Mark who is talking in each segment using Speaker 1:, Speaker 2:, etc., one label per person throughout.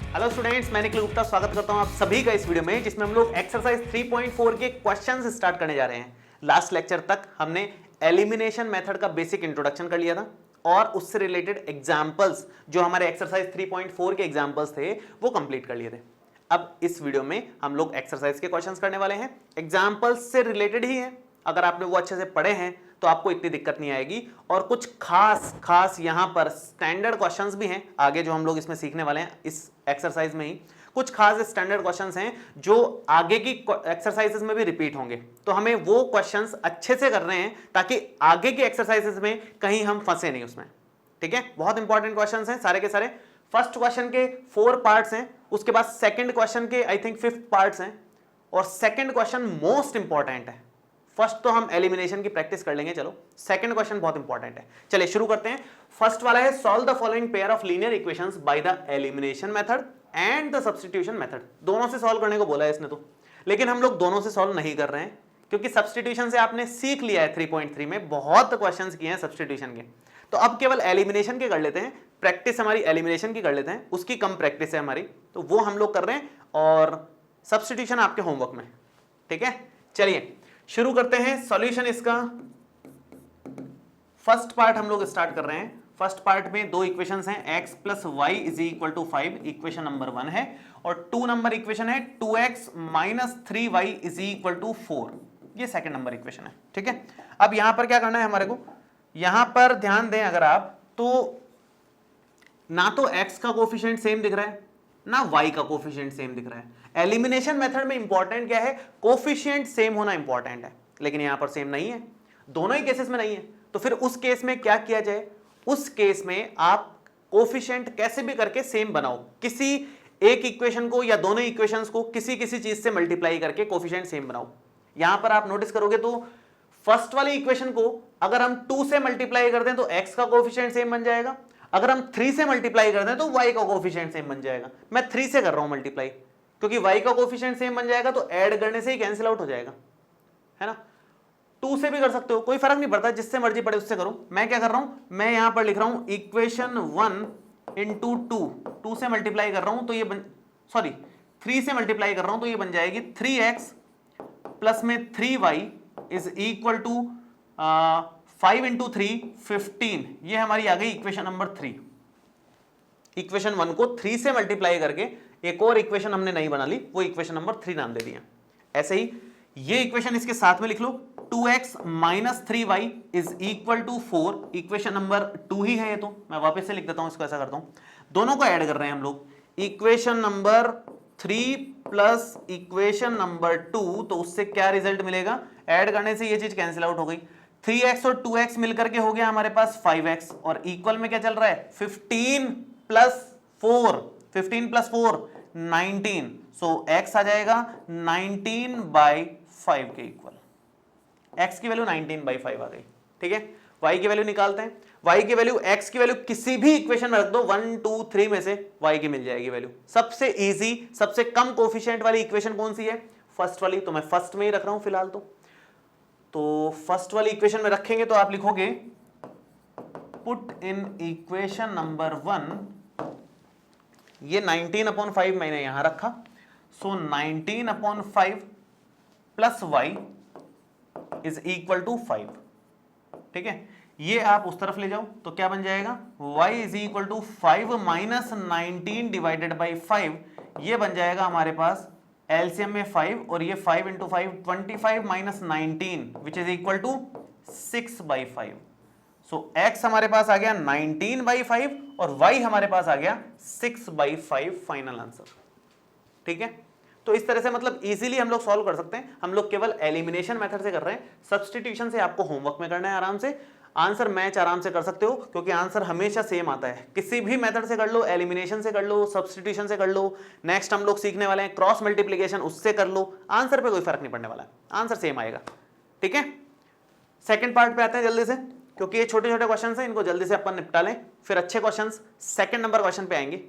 Speaker 1: Hello students, मैं निखिल गुप्ता स्वागत करता हूं आप सभी का इस वीडियो में, जिसमें हम लोग एक्सरसाइज 3.4 के क्वेश्चंस स्टार्ट करने जा रहे हैं। लास्ट लेक्चर तक हमने एलिमिनेशन मेथड का बेसिक इंट्रोडक्शन कर लिया था और उससे रिलेटेड एग्जांपल्स जो हमारे एक्सरसाइज 3.4 के एग्जांपल्स थे वो कंप्लीट कर लिए थे। अब इस वीडियो में हम लोग एक्सरसाइज के क्वेश्चंस करने वाले हैं, एग्जांपल्स से रिलेटेड ही है। अगर आपने वो अच्छे से पढ़े हैं तो आपको इतनी दिक्कत नहीं आएगी। और कुछ खास यहां पर स्टैंडर्ड क्वेश्चंस भी हैं आगे जो हम लोग इसमें सीखने वाले हैं। इस एक्सरसाइज में ही कुछ खास स्टैंडर्ड क्वेश्चंस हैं जो आगे की एक्सरसाइजेस में भी रिपीट होंगे, तो हमें वो क्वेश्चंस अच्छे से कर रहे हैं ताकि आगे की एक्सरसाइजेस में कहीं हम फंसे नहीं उसमें। ठीक है, बहुत इंपॉर्टेंट क्वेश्चंस हैं सारे के सारे। फर्स्ट क्वेश्चन के 4 पार्ट्स हैं, उसके बाद सेकंड क्वेश्चन के आई थिंक 5th पार्ट्स हैं, और सेकंड क्वेश्चन मोस्ट इंपॉर्टेंट है। फर्स्ट तो हम एलिमिनेशन की प्रैक्टिस कर लेंगे, चलो सेकंड क्वेश्चन बहुत इंपॉर्टेंट है। चलिए शुरू करते हैं। फर्स्ट वाला है solve the following pair of linear equations bye the elimination method and the substitution method. दोनों से सॉल्व करने को बोला है इसने तो, लेकिन हम लोग दोनों से सॉल्व नहीं कर रहे हैं क्योंकि सब्स्टिट्यूशन से आपने सीख लिया है 3.3 में, बहुत क्वेश्चंस किए हैं सब्स्टिट्यूशन के। तो अब केवल एलिमिनेशन के कर लेते हैं, प्रैक्टिस हमारी एलिमिनेशन की कर लेते हैं, उसकी कम प्रैक्टिस है हमारी, तो वो हम लोग कर रहे हैं और सब्स्टिट्यूशन आपके होमवर्क में। ठीक है, चलिए शुरू करते हैं सॉल्यूशन इसका। फर्स्ट पार्ट हम लोग स्टार्ट कर रहे हैं। फर्स्ट पार्ट में दो इक्वेशंस हैं, x plus Y is equal to 5, equation number 1 है, और 2 नंबर इक्वेशन है 2x minus 3y is equal to 4, ये सेकंड नंबर इक्वेशन है। ठीक है, अब यहां पर क्या करना है हमारे को, यहां पर ध्यान दें अगर आप, तो ना तो x का कोफिशिएंट सेम दिख रहा है ना y का कोफिशिएंट सेम दिख रहा है। एलिमिनेशन मेथड में इंपॉर्टेंट क्या है, कोफिशिएंट सेम होना इंपॉर्टेंट है, लेकिन यहां पर सेम नहीं है, दोनों ही केसेस में नहीं है। तो फिर उस केस में क्या किया जाए, उस केस में आप कोफिशिएंट कैसे भी करके सेम बनाओ, किसी एक इक्वेशन को या दोनों इक्वेशंस को किसी किसी चीज से मल्टीप्लाई करके कोफिशिएंट सेम बनाओ। यहां पर आप नोटिस करोगे तो फर्स्ट वाली इक्वेशन को अगर हम 2 से मल्टीप्लाई कर दें तो x का कोफिशिएंट सेम बन जाएगा, अगर हम 3 से मल्टीप्लाई कर दें तो y का कोफिशिएंट सेम बन जाएगा। मैं 3 से कर रहा हूं मल्टीप्लाई क्योंकि y का कोफिशिएंट सेम बन जाएगा तो ऐड करने से ही कैंसिल आउट हो जाएगा, है ना। 2 से भी कर सकते हो, कोई फर्क नहीं पड़ता, जिससे मर्जी पड़े उससे करो। मैं क्या कर रहा हूं, मैं यहां पर लिख रहा हूं इक्वेशन 1 इंटू 2 से मल्टीप्लाई कर रहा हूं तो ये 3 से मल्टीप्लाई कर रहा हूं तो ये बन जाएगी 3x प्लस में 3y is equal to 5 into 3 15, ये हमारी आ गई इक्वेशन नंबर 3। इक्वेशन 1 को 3 से मल्टीप्लाई करके एक और इक्वेशन हमने नहीं बना ली, वो इक्वेशन नंबर 3 नाम दे दिया। ऐसे ही ये इक्वेशन इसके साथ में लिख लो, 2x minus 3y is equal to 4, equation number 2 ही है ये, तो मैं वापस से लिख देता हूं इसको, ऐसा करता हूं, दोनों को ऐड कर रहे हैं हम लोग, equation number 3 plus equation number 2, तो उससे क्या रिजल्ट मिलेगा, ऐड करने से ये चीज कैंसिल आउट हो गई। 3x और 2x मिलकर के हो गया हमारे पास 5x, और इक्वल में क्या चल रहा है 15 प्लस 4 19, सो x आ जाएगा 19/5 के इक्वल, x की वैल्यू 19/5 आ गई। ठीक है, y की वैल्यू निकालते हैं, y की वैल्यू, x की वैल्यू किसी भी इक्वेशन में रख दो, 1 2 3 में से y की मिल जाएगी वैल्यू। सबसे इजी, सबसे कम कोफिशिएंट वाली इक्वेशन कौन सी है, फर्स्ट वाली, तो मैं फर्स्ट में ही रख रहा हूं फिलहाल। तो फर्स्ट वाली इक्वेशन में रखेंगे तो आप लिखोगे पुट इन इक्वेशन नंबर 1, ये 19/5 मैंने यहां रखा, so 19/5 plus y is equal to 5। ठीक है, ये आप उस तरफ ले जाओ तो क्या बन जाएगा, y is equal to 5 minus 19 divided by 5, ये बन जाएगा हमारे पास एलसीएम में 5, और ये 5 into 5 25 minus 19 which is equal to 6/5। So x हमारे पास आ गया 19/5 और y हमारे पास आ गया 6/5 फाइनल आंसर। ठीक है, तो इस तरह से मतलब इजीली हम लोग सॉल्व कर सकते हैं। हम लोग केवल एलिमिनेशन मेथड से कर रहे हैं, सब्स्टिट्यूशन से आपको होमवर्क में करना है आराम से। आंसर मैच आराम से कर सकते हो क्योंकि आंसर हमेशा सेम आता है, किसी भी मेथड से कर लो, एलिमिनेशन से कर लो, सब्स्टिट्यूशन से कर लो, नेक्स्ट हम लोग सीखने वाले हैं क्रॉस मल्टीप्लिकेशन, उससे कर लो, आंसर पे कोई फर्क नहीं पड़ने वाला है, आंसर सेम आएगा। ठीक है, सेकंड पार्ट पे आते हैं जल्दी से, क्योंकि ये छोटे छोटे क्वेश्चन हैं, इनको जल्दी से अपन निपटा लें, फिर अच्छे क्वेश्चन सेकंड नंबर क्वेश्चन पे आएंगे।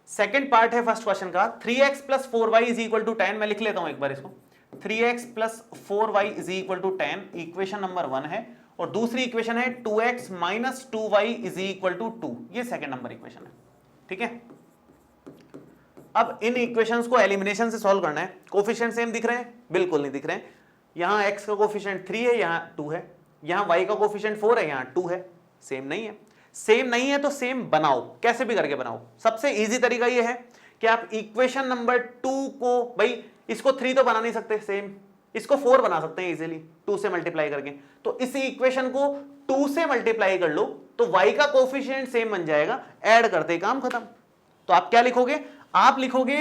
Speaker 1: सेकंड पार्ट है फर्स्ट क्वेश्चन का, 3x plus 4y is equal to 10, मैं लिख लेता हूं एक बार इसको, 3x plus 4y is equal to 10, equation number 1 है, और दूसरी इक्वेशन है 2x minus 2y is equal to 2, ये सेकंड नंबर इक्वेशन है। ठीक है, अब इन इक्वेशंस को एलिमिनेशन से सॉल्व करना है। कोफिशिएंट सेम दिख रहे हैं? बिल्कुल नहीं दिख रहे हैं। यहां x का कोफिशिएंट 3 है, यहां 2 है, यहां y का कोफिशिएंट 4 है, यहां 2 है। सेम नहीं है। सेम नहीं है तो सेम बनाओ, कैसे भी करके बनाओ। सबसे इजी तरीका यह है कि आप इक्वेशन नंबर 2 को, भाई इसको 3 तो बना नहीं सकते सेम, इसको 4 बना सकते हैं इजीली 2 से मल्टीप्लाई करके। तो इस इक्वेशन को 2 से मल्टीप्लाई कर लो तो y का कोफिशिएंट सेम बन जाएगा, ऐड करते काम खत्म। तो आप क्या लिखोगे? आप लिखोगे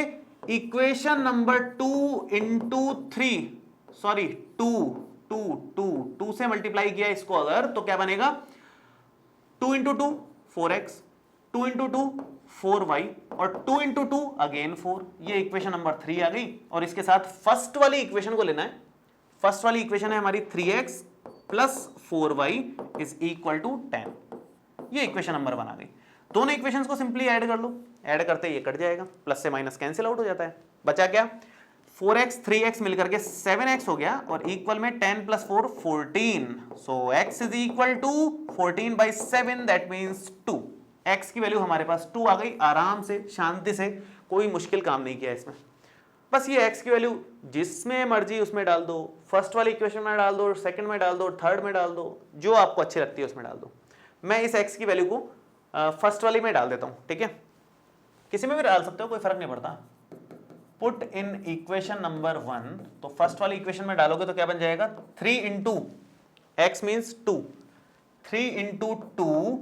Speaker 1: इक्वेशन नंबर 2 इंटू 3, सॉरी 2 से मल्टीप्लाई किया इसको अगर, तो क्या बनेगा? 2 इंटू 2 4x, 2 इंटू 2 4y और 2 इंटू 2 अगेन 4। ये इक्वेशन नंबर 3 आ गई। और इसके साथ फर्स्ट वाली इक्वेशन को लेना है। फर्स्ट वाली इक्वेशन है हमारी 3x plus 4y is equal to 10। ये इक्वेशन नंबर 1 आ गई। दोनों इक्वेशंस को सिंपली ऐड कर लो, ऐड करते ये कट जाएगा, प्लस से माइनस कैंसिल आउट हो जाता है। बचा क्या? 4x 3x मिलकर के 7x हो गया और इक्वल में 10 plus 4 14। So x is equal to 14 by 7, that means 2। x की वैल्यू हमारे पास 2 आ गई। आराम से, शांति से, कोई मुश्किल काम नहीं किया इसमें। बस ये x की वैल्यू जिसमें मर्जी उसमें डाल दो, फर्स्ट वाली इक्वेशन में डाल दो, सेकंड में डाल दो, थर्ड में डाल दो, जो आपको अच्छी लगती है उसमें डाल दो। मैं इस x की वैल्यू को फर्स्ट वाली में डाल देता हूं, ठीक है? किसी में भी डाल सकते हो, कोई फर्क नहीं पड़ता। पुट इन इक्वेशन नंबर 1, तो फर्स्ट वाली इक्वेशन में डालोगे तो क्या बन जाएगा? 3 into x means 2, 3 into 2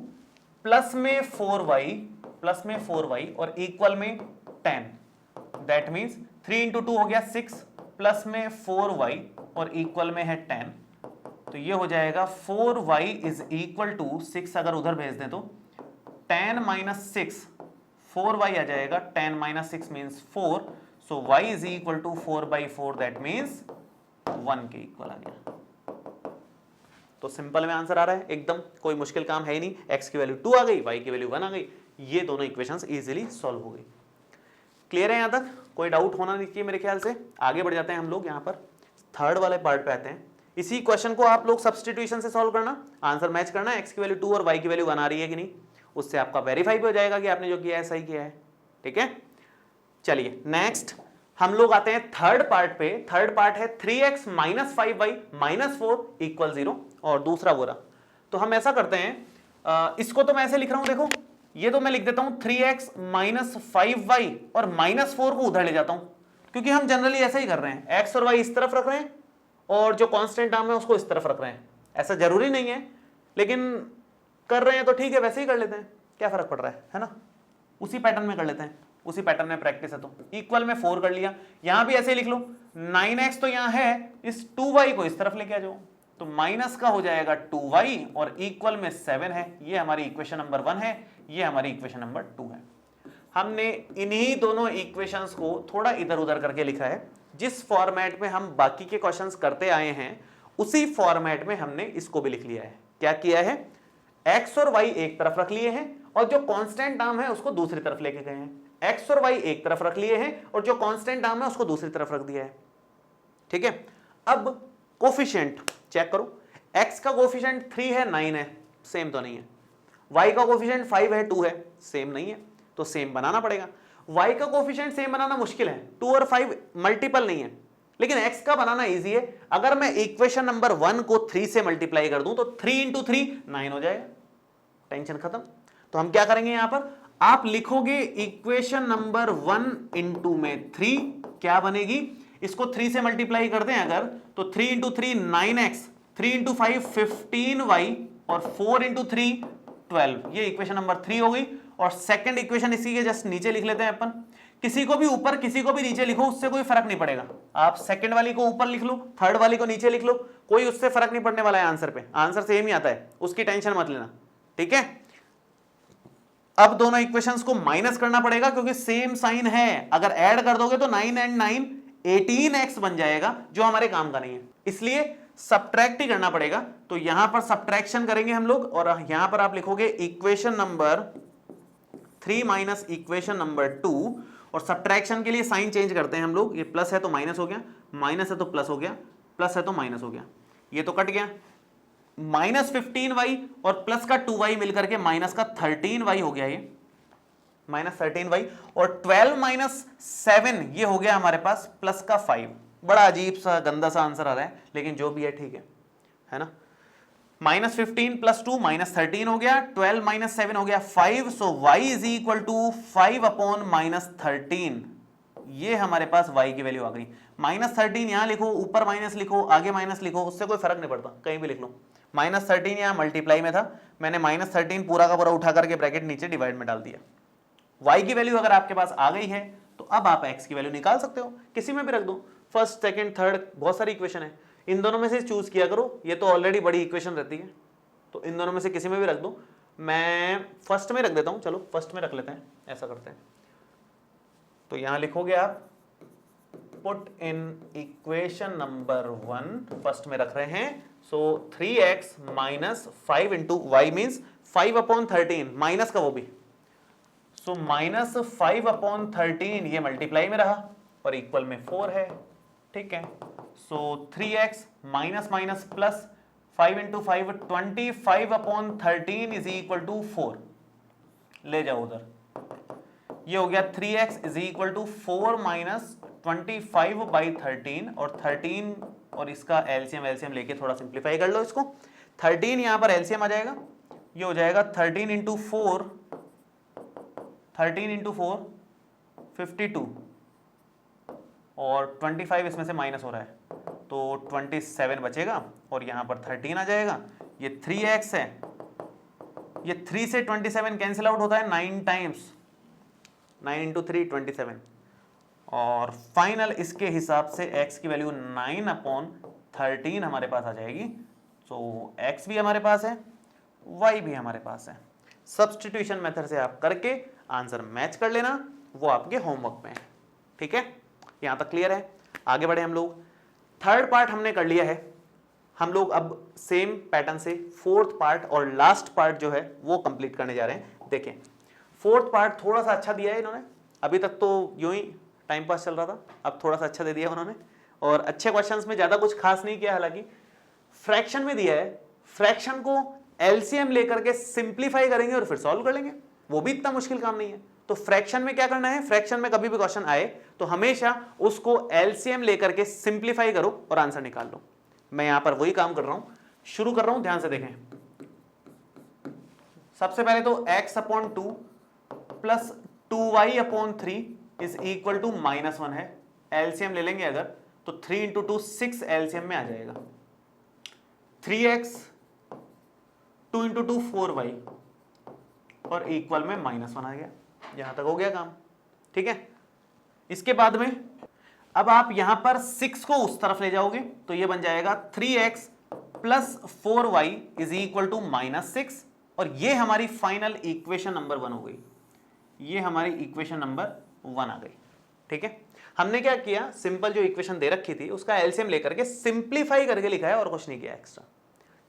Speaker 1: plus में 4y और इक्वल में 10, दैट मीन्स 3 इंटू 2 हो गया 6 प्लस में 4y और इक्वल में है 10। तो ये हो जाएगा 4y इज इक्वल टू 6, अगर उधर भेज दें तो 10 माइनस 6, 4y आ जाएगा, 10 minus 6 means 4। So y is equal to 4/4, that means 1 के इक्वल आ गया। तो सिंपल में आंसर आ रहा है एकदम, कोई मुश्किल काम है ही नहीं। x की वैल्यू 2 आ गई, y की वैल्यू 1 आ गई, ये दोनों इक्वेशंस इजीली सॉल्व हो गई। क्लियर है? यहां तक कोई डाउट होना नहीं चाहिए मेरे ख्याल से। आगे बढ़ जाते हैं हम लोग, यहां पर थर्ड वाले पार्ट पे आते हैं। इसी क्वेश्चन को आप लोग सब्स्टिट्यूशन से सॉल्व करना, आंसर मैच करना, x की वैल्यू 2 और y की वैल्यू 1 आ रही है कि नहीं, उससे आपका वेरीफाई भी हो जाएगा कि आपने जो किया है सही किया है। ठीक है, चलिए नेक्स्ट हम लोग आते हैं थर्ड पार्ट पे। थर्ड पार्ट है 3x minus 5y minus 4 equal 0 और दूसरा बोरा। तो हम ऐसा करते हैं, इसको तो मैं ऐसे लिख रहा हूं, देखो ये तो मैं लिख देता हूं 3x माइनस 5y और माइनस 4 को उधर ले जाता हूं, क्योंकि हम जनरली ऐसा ही कर रहे हैं, x और y इस तरफ रख रहे हैं और जो कांस्टेंट टर्म है उसको इस तरफ रख रहे हैं। ऐसा जरूरी नहीं है, लेकिन कर रहे हैं तो ठीक है, वैसे ही कर लेते हैं, क्या फर्क पड़ रहा है ना? उसी पैटर्न में कर लेते हैं, उसी पैटर्न में प्रैक्टिस है। तो इक्वल में 4 कर लिया, यहां भी ऐसे ही लिख लो, 9x तो यहां है, इस 2y को इस तरफ लेके आ जाओ, तो माइनस का हो जाएगा 2y और इक्वल में 7 है। ये हमारी इक्वेशन नंबर 1 है, ये हमारी इक्वेशन नंबर 2 है। हमने इन्हीं दोनों इक्वेशंस को थोड़ा इधर उधर करके लिखा है। जिस फॉर्मेट में हम बाकी के क्वेश्चंस करते आए हैं उसी फॉर्मेट में हमने इसको भी लिख लिया है। क्या किया है? x और y एक तरफ रख लिए हैं और जो कांस्टेंट टर्म है उसको दूसरी तरफ लेके गए हैं। x और y एक तरफ रख लिए हैं और जो कांस्टेंट टर्म है उसको दूसरी तरफ रख दिया है। ठीक है, अब कोफिशिएंट चेक करो। x का कोफिशिएंट 3 है, 9 है, सेम तो नहीं है। y का कोफिशिएंट 5 है, 2 है, सेम नहीं है, तो सेम बनाना पड़ेगा। y का कोफिशिएंट सेम बनाना मुश्किल है, 2 और 5 मल्टीपल नहीं है, लेकिन x का बनाना इजी है। अगर मैं इक्वेशन नंबर 1 को 3 से मल्टीप्लाई कर दूं तो 3 इंटू 3 9 हो जाएगा, टेंशन खत्म। तो हम क्या करेंगे, यहां पर आप लिखोगे इक्वेशन नंबर 1 इंटू में 3, क्या बनेगी? इसको 3 से मल्टीप्लाई करते हैं अगर, तो 3 इंटू 3 9x, 3 इंटू 5 15y और 4 इंटू 3 12। ये इक्वेशन नंबर 3 हो गई। और सेकंड इक्वेशन इसी के जस्ट नीचे लिख लेते हैं अपन। किसी को भी ऊपर किसी को भी नीचे लिखो, उससे कोई फर्क नहीं पड़ेगा। आप सेकंड वाली को ऊपर लिख लो, थर्ड वाली को नीचे लिख लो, कोई उससे फर्क नहीं पड़ने वाला है आंसर पे। आंसर सेम ही आता है, उसकी टेंशन मत लेना। ठीक है, अब दोनों इक्वेशंस को माइनस करना पड़ेगा क्योंकि सेम साइन है। अगर ऐड कर दोगे तो 9 एंड 9 18x बन जाएगा, जो हमारे काम का नहीं है, इसलिए सब्ट्रैक्ट ही करना पड़ेगा। तो यहां पर सब्ट्रैक्शन करेंगे हम लोग और यहां पर आप लिखोगे equation number 3 minus equation number 2 और सब्ट्रैक्शन के लिए साइन चेंज करते हैं हम लोग। ये प्लस है तो माइनस हो गया, माइनस है तो प्लस हो गया, प्लस है तो माइनस हो गया, ये तो कट गया। माइनस 15y और प्लस का 2y मिलकर के माइनस का 13y हो गया ये। -13y, और 12 माइनस 7 ये हो गया हमारे पास प्लस का 5। बड़ा अजीब सा गंदा सा आंसर आ रहा है, लेकिन जो भी है ठीक है ना। -15 + 2 -13 हो गया, 12 माइनस 7 हो गया 5, so y is equal to 5 upon -13। ये हमारे पास y की वैल्यू आ गई। -13 यहां लिखो, ऊपर माइनस लिखो, आगे माइनस लिखो, उससे कोई फर्क नहीं पड़ता, कहीं भी लिख लो। -13 यहां मल्टीप्लाई में था, मैंने -13 पूरा का पूरा उठा करके ब्रैकेट नीचे डिवाइड में डाल दिया। y की वैल्यू अगर आपके पास आ गई है तो अब आप x की वैल्यू निकाल सकते हो, किसी में भी रख दो, फर्स्ट सेकंड थर्ड, बहुत सारी इक्वेशन है, इन दोनों में से चूज किया करो। ये तो ऑलरेडी बड़ी इक्वेशन रहती है, तो इन दोनों में से किसी में भी रख दो। मैं फर्स्ट में रख देता हूं, चलो फर्स्ट में रख लेते हैं, ऐसा करते हैं। तो यहां लिखोगे आप put in equation number 1, first में रख रहे हैं, so 3x minus 5 into Y means 5 upon 13, minus का वो भी, सो -5 अपॉन 13 ये मल्टीप्लाई में रहा और इक्वल में 4 है, ठीक है। So 3x minus minus plus 5 into 5 25 upon 13 is equal to 4, ले जाओ उधर, ये हो गया 3x is equal to 4 minus 25 by 13, और 13 और इसका एलसीएम लेके थोड़ा सिंप्लीफाई कर लो इसको। 13 यहां पर एलसीएम आ जाएगा, ये हो जाएगा 13 इंटू 4 52, और 25 इसमें से माइनस हो रहा है तो 27 बचेगा, और यहां पर 13 आ जाएगा। ये 3x है, ये 3 से 27 कैंसिल आउट होता है 9 टाइम्स, 9 इंटू 3 27, और फाइनल इसके हिसाब से x की वैल्यू 9 अपॉन 13 हमारे पास आ जाएगी। सो x भी हमारे पास है, y भी हमारे पास है। सब्स्टिट्यूशन मेथड से आप करके आंसर मैच कर लेना, वो आपके होमवर्क में है, ठीक है। यहां तक क्लियर है। आगे बढ़े हम लोग, थर्ड पार्ट हमने कर लिया है, हम लोग अब सेम पैटर्न से फोर्थ पार्ट और लास्ट पार्ट जो है वो कंप्लीट करने जा रहे हैं। देखें, फोर्थ पार्ट थोड़ा सा अच्छा दिया है इन्होंने, अभी तक तो यूं ही टाइम पास चल रहा था, अब थोड़ा सा अच्छा दे दिया उन्होंने, और अच्छे क्वेश्चंस में ज्यादा कुछ खास नहीं किया, हालांकि फ्रैक्शन में दिया है, फ्रैक्शन को एलसीएम लेकर के सिंप्लीफाई करेंगे और फिर सॉल्व कर लेंगे, वो भी इतना मुश्किल काम नहीं है। तो फ्रैक्शन में क्या करना है, फ्रैक्शन में कभी भी क्वेश्चन आए तो हमेशा उसको एलसीएम लेकर के सिंप्लीफाई करो और आंसर निकाल लो। मैं यहां पर वही काम कर रहा हूं, शुरू कर रहा हूं, ध्यान से देखें। सबसे पहले तो x upon 2 plus 2y upon 3 is equal to -1 है, एलसीएम ले लेंगे अगर तो 3 इंटू 2 6 एलसीएम में आ जाएगा। 3x 2 इंटू 2 4y और इक्वल में -1 आ गया, यहां तक हो गया काम, ठीक है। इसके बाद में अब आप यहां पर 6 को उस तरफ ले जाओगे तो ये बन जाएगा 3x plus 4y is equal to -6, और ये हमारी फाइनल इक्वेशन नंबर 1 हो गई, ये हमारी इक्वेशन नंबर 1 आ गई, ठीक है। हमने क्या किया, सिंपल जो इक्वेशन दे रखी थी उसका एलसीएम लेकर के सिंप्लीफाई करके लिखा है, और कुछ नहीं किया एक्स्ट्रा,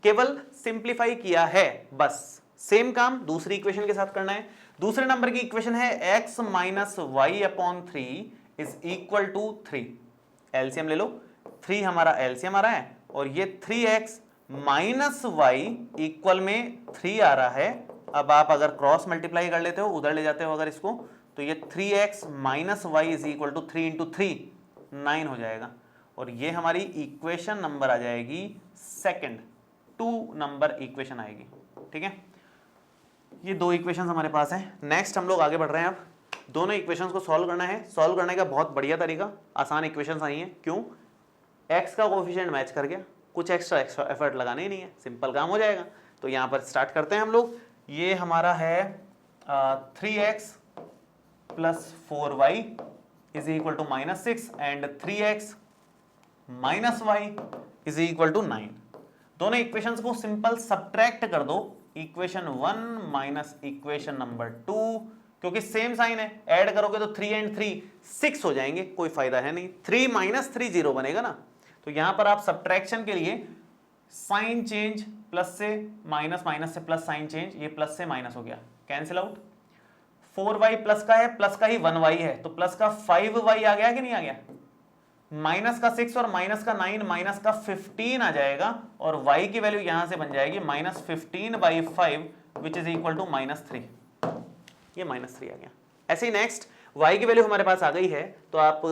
Speaker 1: केवल सिंप्लीफाई किया है बस। सेम काम दूसरी इक्वेशन के साथ करना है। दूसरे नंबर की इक्वेशन है x minus Y upon 3 is equal to 3, LCM ले लो, 3 हमारा एलसीएम आ रहा है, और ये 3x माइनस वाई इक्वल में 3 आ रहा है। अब आप अगर क्रॉस मल्टीप्लाई कर लेते हो, उधर ले जाते हो अगर इसको, तो ये 3x minus Y is equal to 3 into 3 9 हो जाएगा, और ये हमारी इक्वेशन नंबर आ जाएगी सेकंड, 2 नंबर इक्वेशन आएगी, ठीक है। ये दो इक्वेशंस हमारे पास हैं। नेक्स्ट हम लोग आगे बढ़ रहे हैं, अब दोनों इक्वेशंस को सॉल्व करना है। सॉल्व करने का बहुत बढ़िया तरीका, आसान इक्वेशंस आई हैं, क्यों, x का कोएफिशिएंट मैच कर गया, कुछ एक्स्ट्रा एफर्ट लगाने ही नहीं है, सिंपल काम हो जाएगा। तो यहाँ पर स्टार्ट करते हैं हम लोग। ये हमारा है 3x plus 4y is equal to -6 and 3x minus Y is equal to 9। दोनों इक्वेशंस को सिंपल सब्ट्रैक्ट कर दो, इक्वेशन 1 माइनस इक्वेशन नंबर 2, क्योंकि सेम साइन है, ऐड करोगे तो 3 एंड 3 6 हो जाएंगे, कोई फायदा है नहीं, 3 माइनस 3 0 बनेगा ना। तो यहां पर आप सब्ट्रैक्शन के लिए साइन चेंज, प्लस से माइनस, माइनस से प्लस, साइन चेंज, ये प्लस से माइनस हो गया, कैंसिल आउट। 4y प्लस का है, प्लस का ही 1y है, तो प्लस का 5y आ गया कि नहीं आ गया, माइनस का 6 और माइनस का 9 माइनस का 15 आ जाएगा, और y की वैल्यू यहां से बन जाएगी -15/5 विच इज इक्वल टू -3, ये -3 आ गया, ऐसे ही नेक्स्ट y की वैल्यू हमारे पास आ गई है, तो आप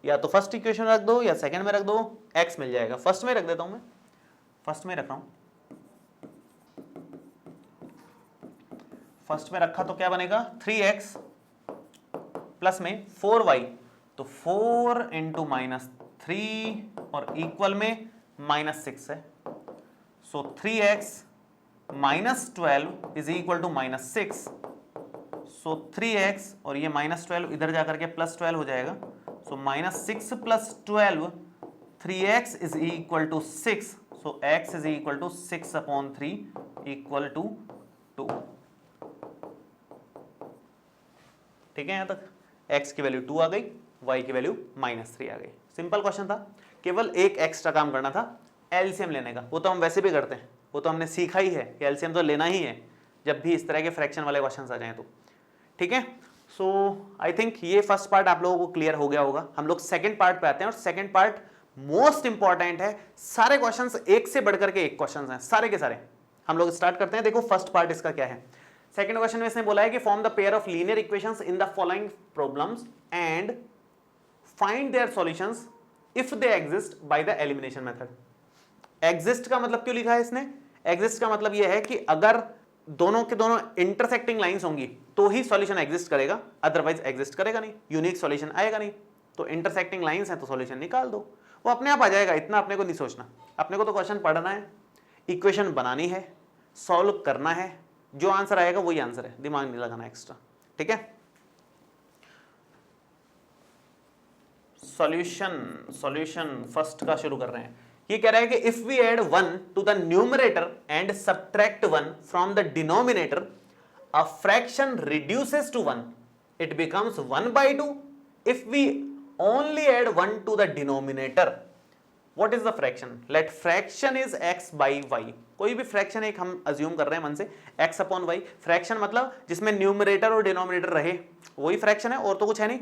Speaker 1: या तो फर्स्ट इक्वेशन रख दो या सेकंड में रख दो, x मिल जाएगा। फर्स्ट में रख देता हूं मैं, फर्स्ट में रख रहा हूं, फर्स्ट में रखा तो क्या बनेगा 3x प्लस में 4y, तो 4 इंटू -3 और इक्वल में -6 है। So 3x -12 is equal to -6। So 3x और ये -12 इधर जाकर के +12 हो जाएगा। So -6 + 12, 3x is equal to 6। So x is equal to 6/3 equal to 2। ठीक है, यहां तक x की वैल्यू 2 आ गई, y की वैल्यू -3 आ गई। सिंपल क्वेश्चन था, केवल एक एक्स्ट्रा काम करना था, एलसीएम लेने का। वो तो हम वैसे भी करते हैं, वो तो हमने सीखा ही है कि एलसीएम तो लेना ही है जब भी इस तरह के फ्रैक्शन वाले क्वेश्चन आ जाएं तो। ठीक है, सो आई थिंक ये फर्स्ट पार्ट आप लोगों को क्लियर हो गया होगा। हम लोग सेकंड पार्ट पे आते हैं, और सेकंड पार्ट मोस्ट इंपॉर्टेंट है। सारे क्वेश्चंस एक से बढ़कर के एक क्वेश्चंस हैं, सारे के सारे। हम लोग स्टार्ट करते हैं। देखो फर्स्ट पार्ट इसका क्या है। सेकंड क्वेश्चन में इसने बोला है कि form the pair of linear equations in the following problems and find their solutions if they exist by the elimination method. Exist का मतलब क्यों लिखा है इसने? एग्जिस्ट का मतलब यह है कि अगर दोनों के दोनों इंटरसेक्टिंग लाइंस होंगी तो ही सॉल्यूशन एग्जिस्ट करेगा, अदरवाइज एग्जिस्ट करेगा नहीं, यूनिक सॉल्यूशन आएगा नहीं। तो इंटरसेक्टिंग लाइंस है तो सॉल्यूशन निकाल दो, वो अपने आप आ जाएगा। इतना अपने को नहीं सोचना, अपने को तो क्वेश्चन पढ़ना है, इक्वेशन बनानी है, सॉल्व करना है, जो आंसर आएगा वही आंसर है, दिमाग नहीं लगाना एक्स्ट्रा। ठीक है, सॉल्यूशन फर्स्ट का शुरू कर रहे हैं। ये कह रहा है कि if we add 1 to the numerator and subtract 1 from the denominator, a fraction reduces to 1, it becomes 1/2 if we only add 1 to the denominator. What is the fraction? Let fraction is x by y। कोई भी fraction एक हम assume कर रहे हैं मन से, x upon y। Fraction मतलब जिसमें न्यूमरेटर और डिनोमिनेटर रहे वही फ्रैक्शन है, और तो कुछ है नहीं।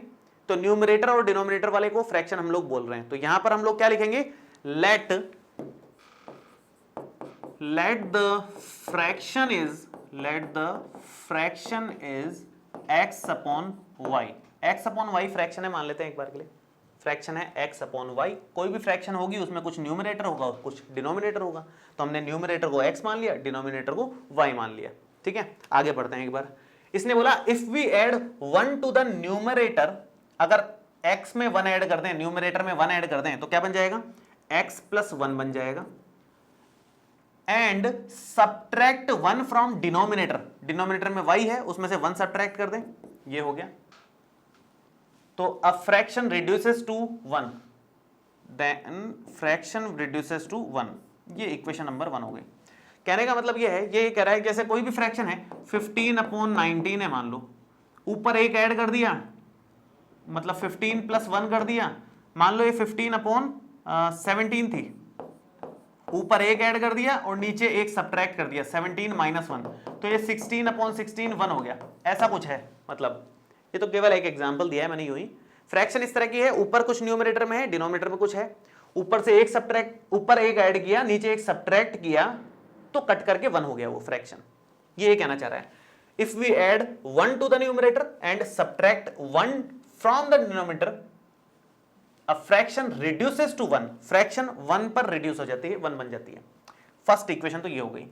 Speaker 1: तो न्यूमरेटर और डिनोमिनेटर वाले को फ्रैक्शन हम लोग बोल रहे हैं। तो यहां पर हम लोग क्या लिखेंगे? let the fraction is x upon y। x upon y fraction है, मान लेते हैं एक बार के लिए फ्रैक्शन है x अपॉन y। कोई भी फ्रैक्शन होगी उसमें कुछ न्यूमरेटर होगा और कुछ डिनोमिनेटर होगा, तो हमने न्यूमरेटर को x मान लिया, डिनोमिनेटर को y मान लिया। ठीक है, आगे बढ़ते हैं एक बार। इसने बोला if we add 1 to the numerator, अगर x में 1 ऐड कर दें, न्यूमरेटर में 1 ऐड कर दें, तो क्या बन जाएगा? x + 1 बन जाएगा। And subtract 1 from denominator, denominator में y है, उसमें से 1 सबट्रैक्ट कर दें, ये हो गया। तो a fraction reduces to 1, then fraction reduces to 1, ये इक्वेशन नंबर 1 हो गई। कहने का मतलब ये है, ये कह रहा है जैसे कोई भी फ्रैक्शन है 15/19 है मान लो, ऊपर एक ऐड कर दिया, मतलब 15 + 1 कर दिया, मान लो ये 15/17 थी, ऊपर एक ऐड कर दिया और नीचे एक सब्ट्रैक्ट कर दिया 17 - 1, तो ये 16/16 1 हो गया। ऐसा कुछ है, मतलब ये तो केवल एक एग्जांपल दिया है मैंने यूं ही। फ्रैक्शन इस तरह की है, ऊपर कुछ न्यूमरेटर में है, डिनोमिनेटर में कुछ है, ऊपर से एक सब्ट्रैक्ट, ऊपर एक ऐड किया, नीचे एक सब्ट्रैक्ट किया, तो कट करके 1 हो गया वो फ्रैक्शन। ये कहना चाह रहा है if we add 1 to the numerator and subtract 1 from the denominator, a fraction reduces to 1, fraction 1 पर रिड्यूस हो जाती है, 1 बन जाती है। फर्स्ट इक्वेशन तो ये हो गई।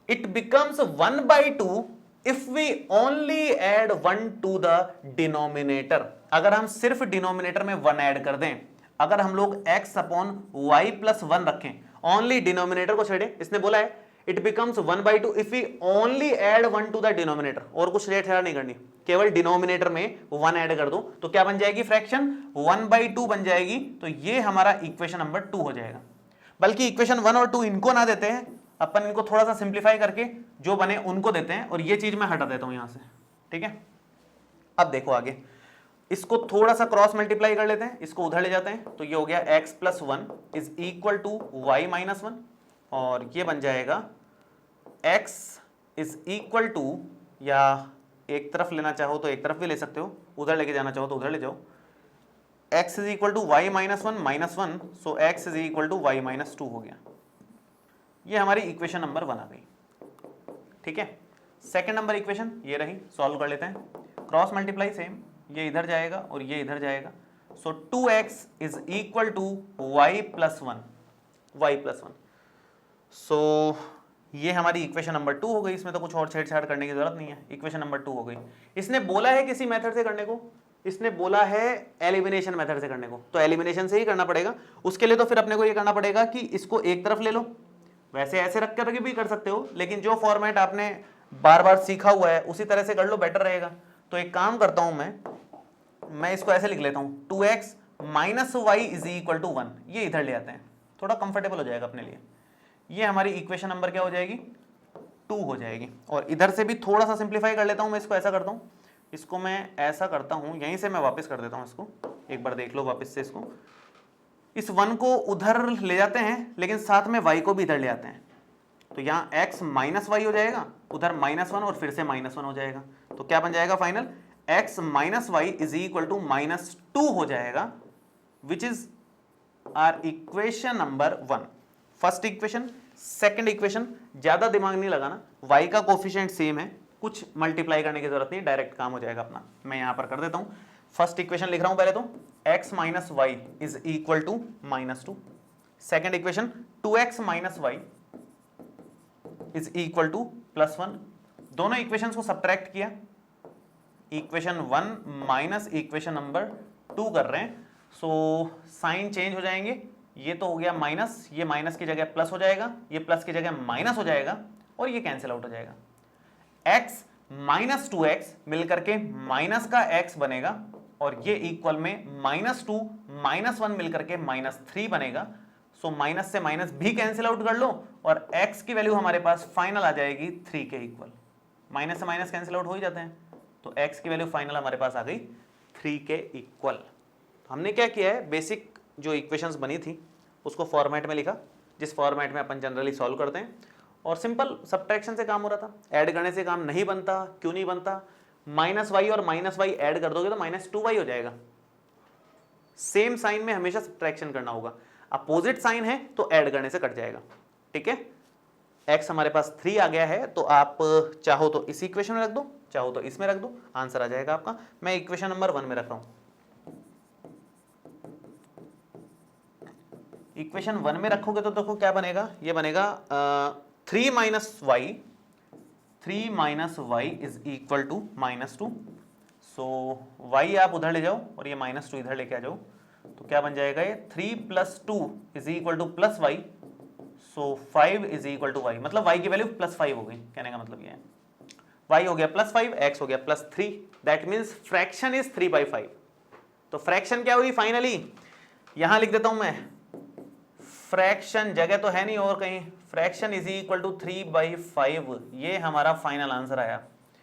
Speaker 1: It becomes 1/2 if we only add 1 to the denominator, अगर हम सिर्फ डिनोमिनेटर में 1 ऐड कर दें, अगर हम लोग x अपॉन y + 1 रखें, ओनली डिनोमिनेटर को छेड़े, इसने बोला है it becomes 1/2 if we only add 1 to the denominator, और कुछ छेड़ा नहीं करनी, केवल डिनोमिनेटर में 1 ऐड कर दो, तो क्या बन जाएगी? फ्रैक्शन 1/2 बन जाएगी। तो ये हमारा इक्वेशन नंबर 2 हो जाएगा। बल्कि इक्वेशन 1 और 2 इनको ना देते हैं अपन, इनको थोड़ा सा सिंप्लीफाई करके जो बने उनको देते हैं, और ये चीज मैं हटा देता हूं यहां से। ठीक है, अब देखो आगे, इसको थोड़ा सा क्रॉस मल्टीप्लाई कर लेते हैं, इसको उधर ले जाते हैं, तो ये हो गया x + 1 is equal to y - 1, और ये बन जाएगा x इज इक्वल टू, या एक तरफ लेना चाहो तो एक तरफ भी ले सकते हो, उधर लेके जाना चाहो तो उधर ले जाओ, x is equal to y - 1 -1, so x is equal to y - 2 हो गया। ये हमारी इक्वेशन नंबर 1 आ गई। ठीक है, सेकंड नंबर इक्वेशन ये रही, सॉल्व कर लेते हैं। क्रॉस मल्टीप्लाई सेम, ये इधर जाएगा और ये इधर जाएगा। So 2x is equal to y plus 1, y plus 1। So ये हमारी इक्वेशन नंबर 2 हो गई। इसमें तो कुछ और छेड़छाड़ करने की जरूरत नहीं है, इक्वेशन नंबर 2 हो गई। इसने बोला है किसी मेथड से करने को, इसने बोला है एलिमिनेशन मेथड से करने को, तो एलिमिनेशन से ही करना पड़ेगा। उसके लिए तो फिर अपने को ये करना पड़ेगा कि इसको एक तरफ ले लो, वैसे ऐसे रख कर भी कर सकते हो, लेकिन जो फॉर्मेट आपने बार बार सीखा हुआ है उसी तरह से कर लो, बेटर रहेगा। तो एक काम करता हूं मैं इसको ऐसे लिख लेता हूं, 2x minus Y is equal to 1, ये इधर ले आते हैं, थोड़ा कंफर्टेबल हो जाएगा अपने लिए। ये हमारी इक्वेशन नंबर क्या हो जाएगी, 2 हो जाएगी। और इधर से भी थोड़ा सा सिंप्लीफाई कर लेता हूं, मैं इसको ऐसा करता हूं, इसको मैं ऐसा करता हूं, यहीं से मैं वापस कर देता हूं इसको, एक बार देख लो वापस से इसको। इस 1 को उधर ले जाते हैं, लेकिन साथ में y को भी इधर ले आते हैं, तो यहाँ x माइनस वाई हो जाएगा, उधर -1 और फिर से -1 हो जाएगा। तो क्या बन जाएगा final, x minus Y is equal to -2 हो जाएगा, which is our equation number 1। First equation, second equation, ज्यादा दिमाग नहीं लगाना, y का कोफिशिएंट सेम है, कुछ मल्टीप्लाई करने की जरूरत नहीं, डायरेक्ट काम हो जाएगा अपना। मैं यहां पर कर देता हूं, फर्स्ट इक्वेशन लिख रहा हूं पहले तो, x minus Y is equal to -2। Second equation 2x minus Y is equal to +1। दोनों इक्वेशंस को सब्ट्रैक्ट किया, इक्वेशन 1 माइनस इक्वेशन नंबर 2 कर रहे हैं, सो साइन चेंज हो जाएंगे, ये तो हो गया माइनस, ये माइनस की जगह प्लस हो जाएगा, ये प्लस की जगह माइनस हो जाएगा, और ये कैंसिल आउट हो जाएगा। x माइनस 2x मिलकर के माइनस का x बनेगा, और ये इक्वल में -2 -1 मिलकर के -3 बनेगा। सो माइनस से माइनस भी कैंसिल आउट कर लो, और x की वैल्यू हमारे पास फाइनल आ जाएगी 3 के इक्वल। माइनस से माइनस कैंसिल आउट हो ही जाते हैं, तो x की वैल्यू फाइनल हमारे पास आ गई 3 के इक्वल। हमने क्या किया है, बेसिक जो इक्वेशंस बनी थी उसको फॉर्मेट में लिखा, जिस फॉर्मेट में अपन जनरली सॉल्व करते हैं, और सिंपल सब्ट्रैक्शन से काम हो रहा था, ऐड करने से काम नहीं बनता। क्यों नहीं बनता, -y और -y ऐड कर दोगे तो -2y हो जाएगा। सेम साइन में हमेशा सब्ट्रैक्शन करना होगा, अपोजिट साइन है तो ऐड करने से कट जाएगा, ठीक है। x हमारे पास 3 आ गया है, तो आप चाहो तो इस इक्वेशन में रख दो, चाहो तो इसमें रख दो, आंसर आ जाएगा आपका। मैं इक्वेशन नंबर 1 में रख रहा हूं, इक्वेशन 1 में रखोगे तो देखो क्या बनेगा, ये बनेगा 3 minus Y is equal to -2। So y आप उधर ले जाओ और ये -2 इधर लेके आ जाओ, तो क्या बन जाएगा, ये 3 + 2 is equal to +y। So 5 is equal to y, मतलब y की वैल्यू +5 हो गई, कहने का मतलब ये है y हो गया +5, x हो गया +3, दैट मीन्स फ्रैक्शन इज 3/5। तो फ्रैक्शन क्या हुई फाइनली, यहां लिख देता हूं मैं, फ्रैक्शन जगह तो है नहीं और कहीं, फ्रैक्शन इज इक्वल टू 3/5, ये हमारा फाइनल आंसर आया,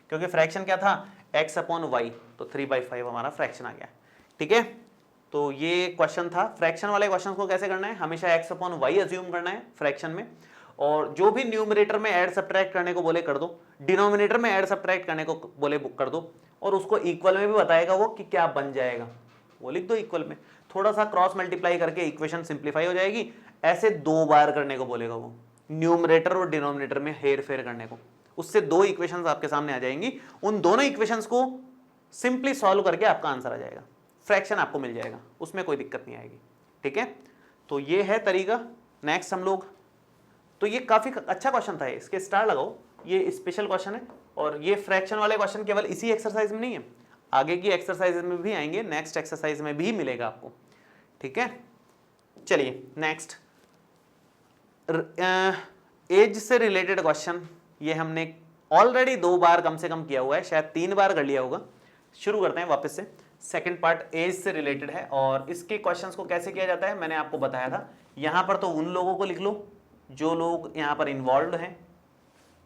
Speaker 1: क्योंकि फ्रैक्शन क्या था, x अपॉन वाई, तो 3/5 हमारा फ्रैक्शन आ गया, ठीक है। तो ये क्वेश्चन था। फ्रैक्शन वाले क्वेश्चन को कैसे करना है, हमेशा x अपॉन वाई अज्यूम करना है फ्रैक्शन में, और जो भी न्यूमरेटर में ऐड सब्ट्रैक्ट करने को बोले कर दो, डिनोमिनेटर में ऐड सब्ट्रैक्ट करने को बोले कर दो, और उसको इक्वल में भी बताएगा वो कि क्या बन जाएगा, वो लिख दो इक्वल में। थोड़ा सा क्रॉस मल्टीप्लाई करके इक्वेशन सिंप्लीफाई हो जाएगी, ऐसे 2 बार करने को बोलेगा वो, न्यूमरेटर और डिनोमिनेटर में हेर फेर करने को, उससे 2 इक्वेशंस आपके सामने आ जाएंगी। उन दोनों इक्वेशंस को सिंपली सॉल्व करके आपका आंसर आ जाएगा, फ्रैक्शन आपको मिल जाएगा, उसमें कोई दिक्कत नहीं आएगी, ठीक है। तो ये है तरीका। नेक्स्ट हम लोग, तो ये काफी अच्छा क्वेश्चन था, इसके स्टार लगाओ, ये स्पेशल क्वेश्चन है, और ये फ्रैक्शन वाले क्वेश्चन केवल इसी एक्सरसाइज में नहीं है, आगे की एक्सरसाइज में भी आएंगे, नेक्स्ट एक्सरसाइज में भी मिलेगा आपको, ठीक है। चलिए नेक्स्ट, एज से रिलेटेड क्वेश्चन, ये हमने ऑलरेडी 2 बार कम से कम किया हुआ है, शायद 3 बार कर लिया होगा। शुरू करते हैं वापस से। सेकंड पार्ट एज से रिलेटेड है, और इसके क्वेश्चंस को कैसे किया जाता है मैंने आपको बताया था। यहां पर तो उन लोगों को लिख लो जो लोग यहां पर इन्वॉल्व हैं,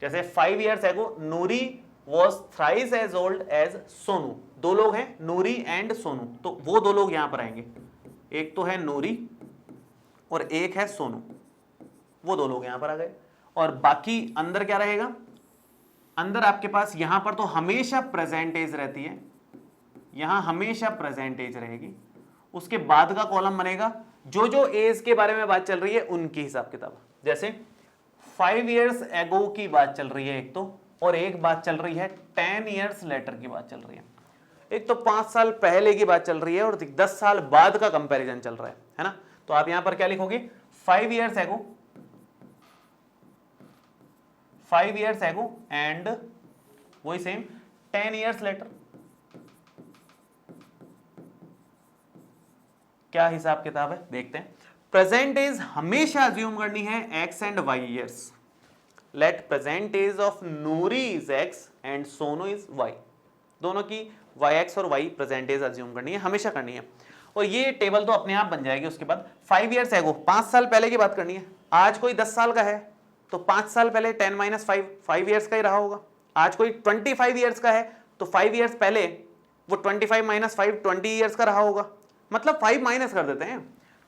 Speaker 1: जैसे 5 years ago Noori was thrice as old as Sonu. 2 लोग हैं, नूरी एंड सोनू, तो वो 2 लोग यहां पर आएंगे, एक तो है नूरी और एक है सोनू, वो 2 लोग यहां पर आ गए। और बाकी अंदर क्या रहेगा, अंदर आपके पास यहां पर तो हमेशा प्रेजेंट एज रहती है, यहां हमेशा प्रेजेंट एज रहेगी, उसके बाद का कॉलम बनेगा जो जो एज के बारे में बात चल रही है उनकी हिसाब किताब। जैसे 5 years ago की बात चल रही है एक तो, और एक बात चल रही है 10 years later की बात चल रही है। एक तो 5 साल पहले की बात चल रही है और 10 साल बाद का कंपैरिजन चल रहा है ना। तो आप यहां पर क्या लिखोगे, 5 years ago, 5 years ago and वही सेम 10 years later। क्या हिसाब किताब है देखते हैं। प्रेजेंट एज हमेशा अज्यूम करनी है x and y years. Let present age of Noori is x and Sonu is y। दोनों की yx और y प्रेजेंट एज अज्यूम करनी है, हमेशा करनी है। और ये टेबल तो अपने आप बन जाएगी। उसके बाद 5 years ago, 5 साल पहले की बात करनी है। आज कोई 10 साल का है तो 5 साल पहले 10 - 5 5 years का ही रहा होगा। आज कोई 25 years का है तो 5 years पहले वो 25 - 5 20 years का रहा होगा। मतलब 5 माइनस कर देते हैं।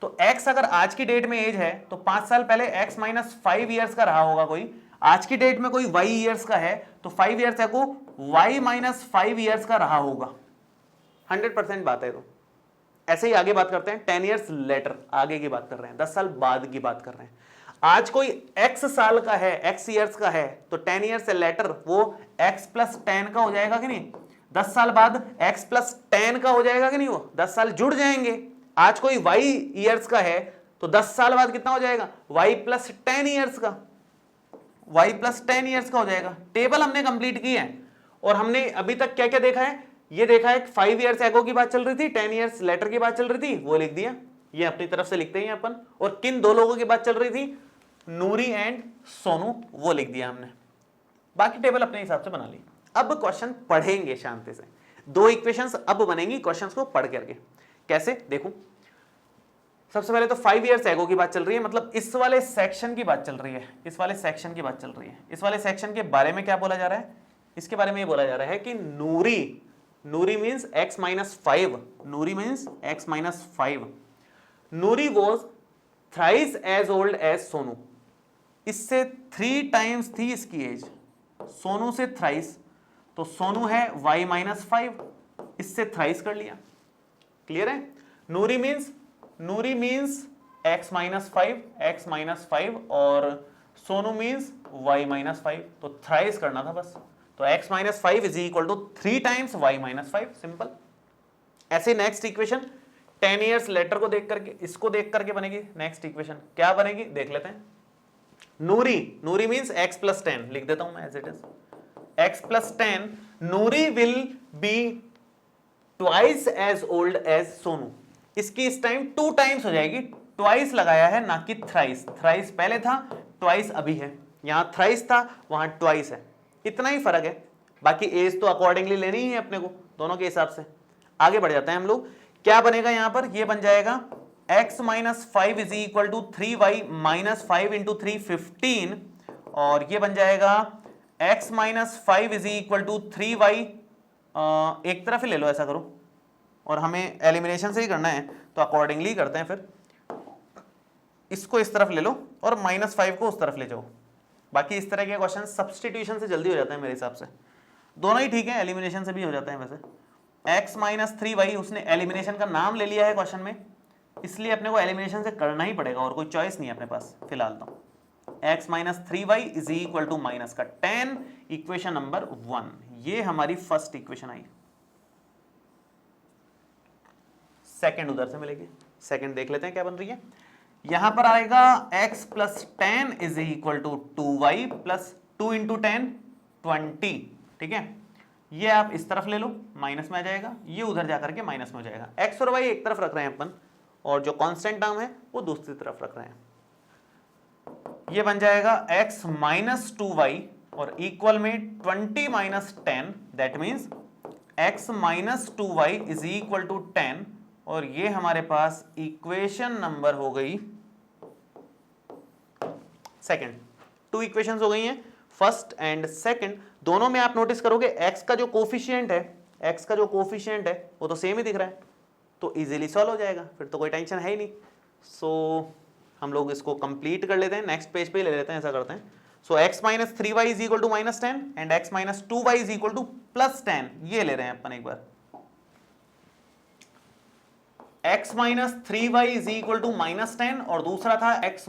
Speaker 1: तो x अगर आज की डेट में एज है तो 5 साल पहले x - 5 years का रहा होगा कोई। आज की डेट में कोई y years का है तो 5 years ago y - 5 years का रहा होगा। 100% बात है। तो ऐसे ही आगे बात करते हैं। 10 years later, आगे की बात कर रहे हैं, 10 साल बाद की बात कर रहे हैं। आज कोई x साल का है, x years का है तो 10 years later वो x + 10 का हो जाएगा कि नहीं। 10 साल बाद x + 10 का हो जाएगा कि नहीं, वो 10 साल जुड़ जाएंगे। आज कोई y years का है तो 10 साल बाद कितना हो जाएगा, y + 10 years का, y + 10 years का हो जाएगा। टेबल हमने कंप्लीट की है और हमने अभी तक क्या क्या देखा है, ये देखा है 5 years ago की बात चल रही थी, 10 years later की बात चल रही थी, वो लिख दिया। ये अपनी तरफ से लिखते हैं अपन। और किन दो लोगों की बात चल रही थी, नूरी एंड सोनू, वो लिख दिया हमने। बाकी टेबल अपने हिसाब से बना ली। अब क्वेश्चन पढ़ेंगे शांति से। 2 इक्वेशंस अब बनेंगी क्वेश्चंस को पढ़ करके। कैसे देखो, सबसे पहले तो 5 years ago की बात चल रही है, मतलब इस वाले सेक्शन की बात चल रही है। इस वाले सेक्शन की बात चल रही है। इस वाले सेक्शन के बारे में क्या बोला जा रहा है, इसके बारे में ये बोला जा रहा है कि Noori means x - 5, Noori means x - 5। Noori was thrice as old as Sonu. इससे 3 times थी इसकी एज, सोनू से थ्राइस। तो सोनू है y - 5, इससे थ्राइस कर लिया। क्लियर है। नूरी मीन्स x - 5 और सोनू मीन्स y - 5। तो थ्राइस करना था बस। तो x - 5 = 3 times y - 5, सिंपल। ऐसे नेक्स्ट इक्वेशन 10 years later को देख करके, इसको देख करके बनेगी नेक्स्ट इक्वेशन। क्या बनेगी देख लेते हैं। नूरी मीन्स x + 10, लिख देता हूं मैं as it is, x + 10। Noori will be twice as old as Sonu. इसकी इस टाइम 2 times हो जाएगी। ट्वाइस लगाया है ना कि थ्राइस। थ्राइस पहले था, ट्वाइस अभी है। यहां थ्राइस था, वहां ट्वाइस है। इतना ही फर्क है। बाकी एज तो अकॉर्डिंगली लेनी ही है अपने को, दोनों के हिसाब से। आगे बढ़ जाते हैं हम लोग। क्या बनेगा यहां पर, ये बन जाएगा x - 5 = 3y - 5 × 3 15। और ये बन जाएगा x - 5 = 3y, एक तरफ ही ले लो, ऐसा करो। और हमें एलिमिनेशन से ही करना है तो अकॉर्डिंगली करते हैं। फिर इसको इस तरफ ले लो और -5 को उस तरफ ले जाओ। बाकी इस तरह के क्वेश्चन सब्स्टिट्यूशन से जल्दी हो जाते हैं मेरे हिसाब से। दोनों ही ठीक है, एलिमिनेशन से भी हो जाते हैं वैसे। x - 3y, उसने एलिमिनेशन का नाम ले लिया है क्वेश्चन में, इसलिए अपने को एलिमिनेशन से करना ही पड़ेगा, और कोई चॉइस नहीं है अपने पास फिलहाल। तो x - 3y = -10, इक्वेशन नंबर 1। ये हमारी फर्स्ट इक्वेशन आई। सेकंड उधर से मिलेगी। सेकंड देख लेते हैं क्या बन रही है। यहां पर आएगा x + 10 = 2y + 2 × 10 20। ठीक है, ये आप इस तरफ ले लो, माइनस में आ जाएगा। ये उधर जाकर के माइनस में हो जाएगा। x और y एक तरफ रख रहे हैं अपन, और जो कांस्टेंट टर्म है वो दूसरी तरफ रख रहे हैं। ये बन जाएगा x - 2y और इक्वल में 20 - 10, दैट मीन्स x - 2y = 10। और ये हमारे पास इक्वेशन नंबर हो गई सेकंड। 2 इक्वेशंस हो गई हैं, फर्स्ट एंड सेकंड। दोनों में आप नोटिस करोगे x का जो कोफिशिएंट है वो तो सेम ही दिख रहा है, तो इजीली सॉल्व हो जाएगा। फिर तो कोई टेंशन है ही नहीं। सो हम लोग इसको कंप्लीट कर लेते हैं, नेक्स्ट पेज पे ले लेते हैं, ऐसा करते हैं। सो x - 3y = -10 and x - 2y = +10। ये ले रहे हैं अपन एक बार। x - 3y = -10 और दूसरा था x -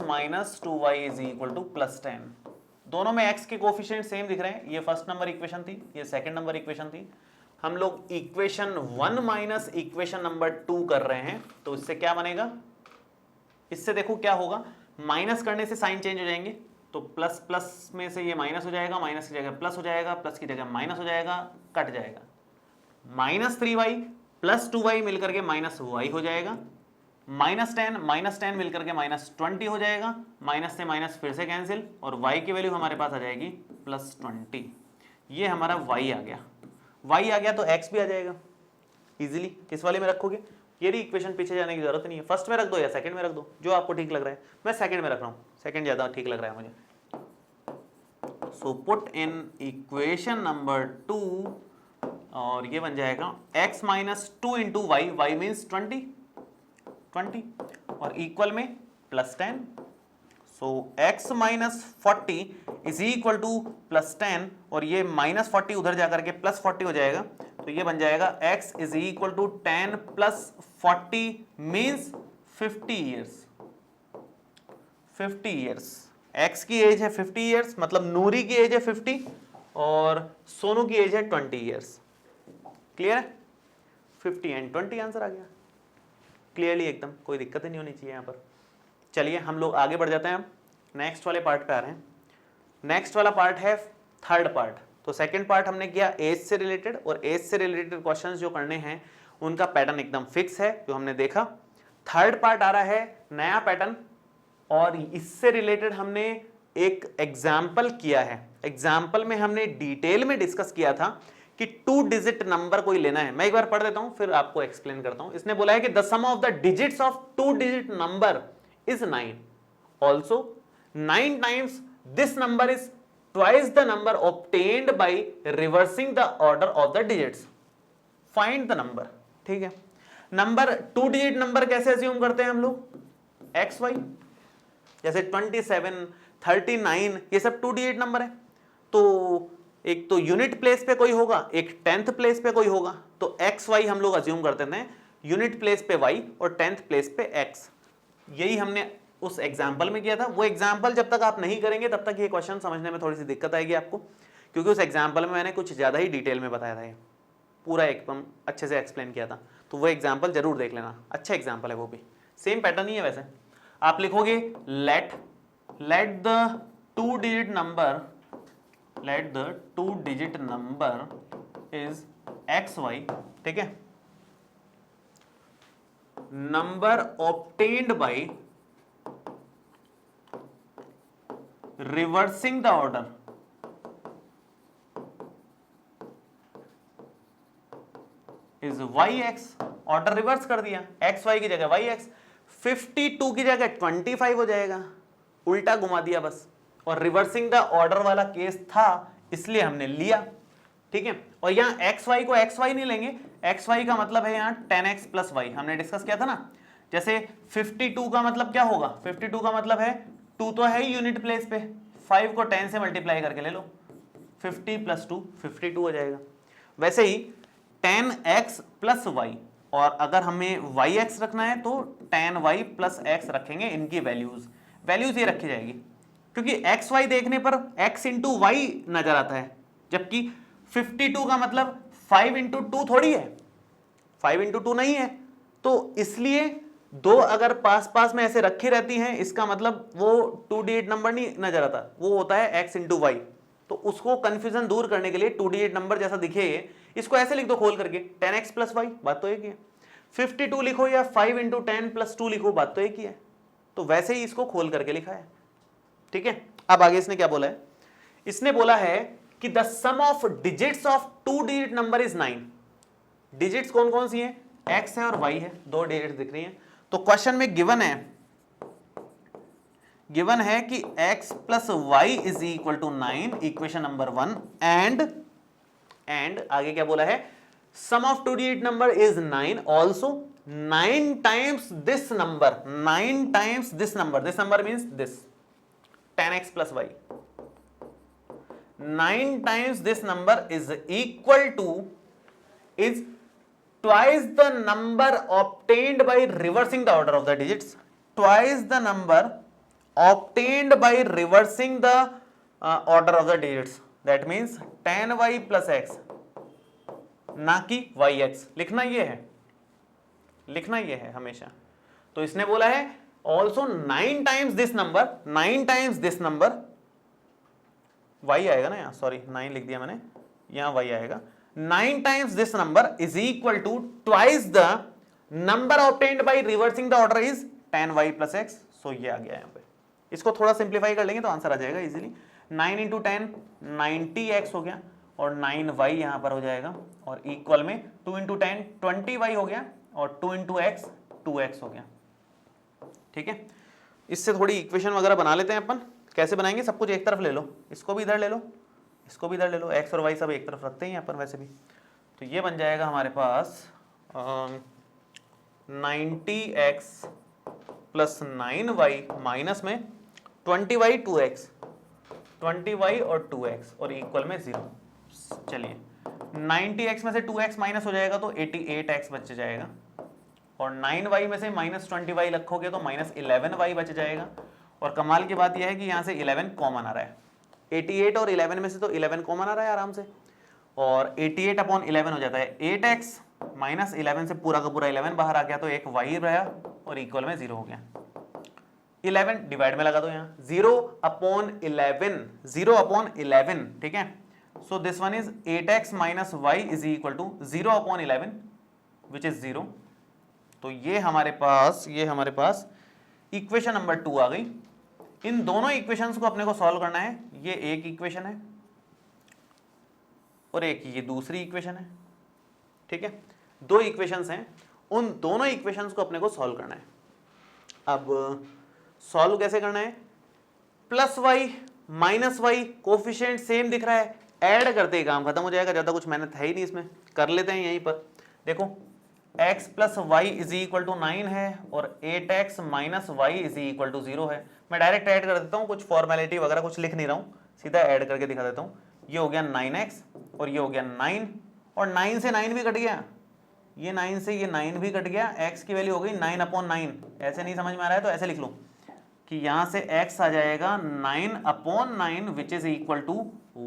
Speaker 1: 2y = +10। दोनों में x के कोफिशिएंट सेम दिख रहे हैं। ये फर्स्ट नंबर इक्वेशन थी, ये सेकंड नंबर इक्वेशन थी। हम लोग इक्वेशन 1 माइनस इक्वेशन नंबर 2 कर रहे हैं, तो इससे क्या बनेगा, इससे देखो क्या होगा, माइनस करने से साइन चेंज हो जाएंगे, तो प्लस प्लस में से ये माइनस हो जाएगा, माइनस की जगह प्लस हो जाएगा, प्लस की जगह माइनस हो जाएगा, कट जाएगा, -3y प्लस 2y मिलकर के -y हो जाएगा, -10 मिलकर के -20 हो जाएगा, माइनस से माइनस फिर से कैंसिल, और y की वैल्यू हमारे पास आ जाएगी +20। ये हमारा y आ गया, y आ गया तो x भी आ जाएगा इजीली। किस वाले में रखोगे, ये इक्वेशन पीछे जाने की जरूरत नहीं है, फर्स्ट में रख दो या सेकंड में रख दो, जो आपको ठीक लग रहा है। मैं सेकंड में रख रहा हूँ, सेकंड ज्यादा ठीक लग रहा है मुझे। So put in equation number 2, और ये बन जाएगा x -2 into y, y means 20, और इक्वल में +10। So x -40 is equal to +10, और ये -40 उधर जाकर के +40 हो जाएगा, तो ये बन जाएगा x is equal to 10 + 40 means 50 years. 50 years, x की एज है 50 ईयर्स, मतलब नूरी की एज है 50 और सोनू की एज है 20 ईयर्स। क्लियर है, 50 एंड 20 आंसर आ गया क्लियरली एकदम, कोई दिक्कत ही नहीं होनी चाहिए यहाँ पर। चलिए हम लोग आगे बढ़ जाते हैं, अब नेक्स्ट वाले पार्ट पे आ रहे हैं। नेक्स्ट वाला पार्ट है थर्ड पार्ट। तो सेकंड पार्ट हमने किया एज से रिलेटेड, और एज से रिलेटेड क्वेश्चंस जो करने हैं उनका पैटर्न एकदम फिक्स है जो हमने देखा। थर्ड पार्ट आ रहा है नया पैटर्न, और इससे रिलेटेड हमने एक एग्जाम्पल किया है। एग्जाम्पल में हमने डिटेल में डिस्कस किया था कि 2 डिजिट नंबर कोई लेना है। मैं एक बार पढ़ देता हूं फिर आपको एक्सप्लेन करता हूं। इसने बोला है कि the sum of the digits of 2 digit number is 9, also 9 times this number is twice the number obtained by reversing the order of the digits, find the number. ठीक है, नंबर 2 डिजिट नंबर कैसे assume करते हैं हम लोग, x Y, जैसे 27, 39 ये सब 2 डिजिट नंबर है, तो एक तो यूनिट प्लेस पे कोई होगा, एक 10th प्लेस पे कोई होगा, तो एक्स वाई हम लोग अज्यूम करते थे, यूनिट प्लेस पे वाई और 10th प्लेस पे एक्स। यही हमने उस एग्जाम्पल में किया था। वो एग्जाम्पल जब तक आप नहीं करेंगे तब तक ये क्वेश्चन समझने में थोड़ी सी दिक्कत आएगी आपको, क्योंकि उस एग्जाम्पल में मैंने कुछ ज्यादा ही डिटेल में बताया था, ये पूरा एकदम अच्छे से एक्सप्लेन किया था। तो वो एग्जाम्पल जरूर देख लेना, अच्छा एग्जाम्पल है वो भी, सेम पैटर्न ही है वैसे। आप लिखोगे let the 2 digit number, let the 2 digit number is xy, ठीक है, number obtained by reversing the order is yx, order reverse कर दिया, xy की जगह yx, 52 की जगह 25 हो जाएगा, उल्टा घुमा दिया बस, और रिवर्सिंग द ऑर्डर वाला केस था इसलिए हमने लिया। ठीक है, और यहां एक्स वाई को एक्स वाई नहीं लेंगे, एक्स वाई का मतलब है यहां 10x + y, हमने डिस्कस किया था ना। जैसे 52 का मतलब क्या होगा, 52 का मतलब है 2 तो है यूनिट प्लेस पे, 5 को 10 से मल्टीप्लाई करके ले लो, 50 + 2 52 हो जाएगा। वैसे ही 10x + y, और अगर हमें yx रखना है तो 10y + x रखेंगे, इनकी वैल्यूज ये रखी जाएगी, क्योंकि एक्स वाई देखने पर x × y नजर आता है, जबकि 52 का मतलब 5 × 2 थोड़ी है, 5 × 2 नहीं है, तो इसलिए दो अगर पास पास में ऐसे रखी रहती हैं इसका मतलब वो 2 डिजिट नंबर नहीं नजर आता, वो होता है x × y। तो उसको कंफ्यूजन दूर करने के लिए 2 डिजिट नंबर जैसा दिखे इसको ऐसे लिख दो खोल करके, 10x + y, बात तो एक ही है। 52 लिखो या 5 × 10 + 2 लिखो, बात तो एक ही है। तो वैसे ही इसको खोल करके लिखा है। ठीक है, अब आगे इसने क्या बोला है, इसने बोला है कि the sum of digits of 2 digit number is 9। Digits कौन कौन सी हैं, x है और y है, 2 डिजिट्स दिख रही हैं। तो क्वेश्चन में गिवन है कि x + y is equal to 9, equation number 1, and आगे क्या बोला है, sum of 2 digit number is 9, also 9 times this number, 9 times this number means this 10x + y, 9 times this number is equal to, is twice the number obtained by reversing the order of the digits, twice the number obtained by reversing the order of the digits, that means 10y + x ना कि yx। लिखना ये है हमेशा। तो इसने बोला है also 9 times this number, 9 times this number, y आएगा ना यहाँ, सॉरी 9 लिख दिया मैंने, यहाँ y आएगा। 9 times this number is equal to twice the number obtained by reversing the order is 10y plus x। So ये आ गया यहाँ पे। इसको थोड़ा सिंप्लीफाई कर लेंगे तो आंसर आ जाएगा इजीली। 9 इंटू 10 90x हो गया और 9y यहां पर हो जाएगा और इक्वल में 2 इंटू 10 20y हो गया और 2 इंटू x 2x हो गया। ठीक है, इससे थोड़ी इक्वेशन वगैरह बना लेते हैं अपन। कैसे बनाएंगे, सब कुछ एक तरफ ले लो, इसको भी इधर ले लो, इसको भी इधर ले लो, x और y सब एक तरफ रखते हैं अपन वैसे भी। तो ये बन जाएगा हमारे पास 90x प्लस 9y माइनस में 20y 2x, 20y और 2x और इक्वल में 0। चलिए 90x में से 2x माइनस हो जाएगा तो 88x बच जाएगा और 9y में से माइनस 20y रखोगे तो माइनस 11y बच जाएगा। और कमाल की बात यह है कि यहाँ से 11 कॉमन आ रहा है, 88 और 11 में से तो 11 कॉमन आ रहा है आराम से, और 88 अपॉन 11 हो जाता है 8x माइनस 11 से पूरा का पूरा 11 बाहर आ गया तो एक y रहा और इक्वल में 0 हो गया। 11 डिवाइड में लगा दो यहाँ, 0 अपॉन 11, ठीक है। So this one is 8x minus y is equal to 0 upon 11 which is 0। तो ये हमारे पास इक्वेशन नंबर 2 आ गई। इन दोनों इक्वेशंस को अपने को सॉल्व करना है। ये एक इक्वेशन है और एक ये दूसरी इक्वेशन है, ठीक है। दो इक्वेशंस हैं, उन दोनों इक्वेशंस को अपने को सॉल्व करना है। अब सॉल्व कैसे करना है, plus y minus y coefficient same दिख रहा है, ऐड करते ही काम खत्म हो जाएगा, ज्यादा कुछ मेहनत है ही नहीं इसमें, कर लेते हैं यहीं पर। देखो x plus Y is equal to 9 है और 8x minus Y is equal to 0 है। मैं डायरेक्ट ऐड कर देता हूँ, कुछ फॉर्मेलिटी वगैरह कुछ लिख नहीं रहा हूँ, सीधा ऐड करके दिखा देता हूँ। ये हो गया 9x और ये हो गया 9 और 9 से 9 भी कट गया, ये 9 से ये 9 भी कट गया, x की वैल्यू हो गई 9 अपॉन 9। ऐसे नहीं समझ में आ रहा है तो ऐसे लिख लो कि यहां से x आ जाएगा 9 upon 9 which is equal to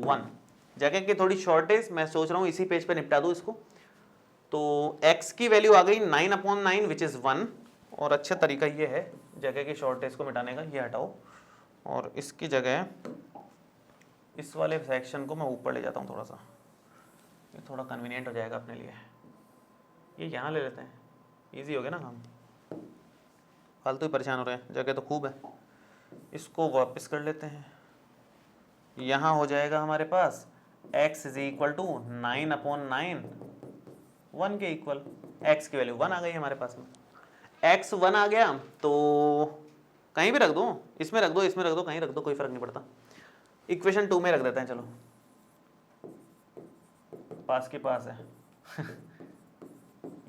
Speaker 1: 1। जगह की थोड़ी शॉर्टेज, मैं सोच रहा हूं इसी पेज पे निपटा दूं इसको। तो x की वैल्यू आ गई 9 अपॉन 9 विच इज 1। और अच्छा तरीका ये है जगह की शॉर्टेज को मिटाने का, ये हटाओ और इसकी जगह इस वाले सेक्शन को मैं ऊपर ले जाता हूँ थोड़ा सा, ये थोड़ा कन्वीनियंट हो जाएगा अपने लिए। ये यहाँ ले लेते हैं, इजी हो गया ना काम, फालतू ही परेशान हो रहे हैं, जगह तो खूब है। इसको वापस कर लेते हैं, यहाँ हो जाएगा हमारे पास x is equal to 9 upon 9 1 के इक्वल, x की वैल्यू 1 आ गई हमारे पास में। x 1 आ गया तो कहीं भी रख दो, इसमें रख दो, इसमें रख दो, कहीं रख दो, कोई फर्क नहीं पड़ता। इक्वेशन 2 में रख देते हैं, चलो पास के पास है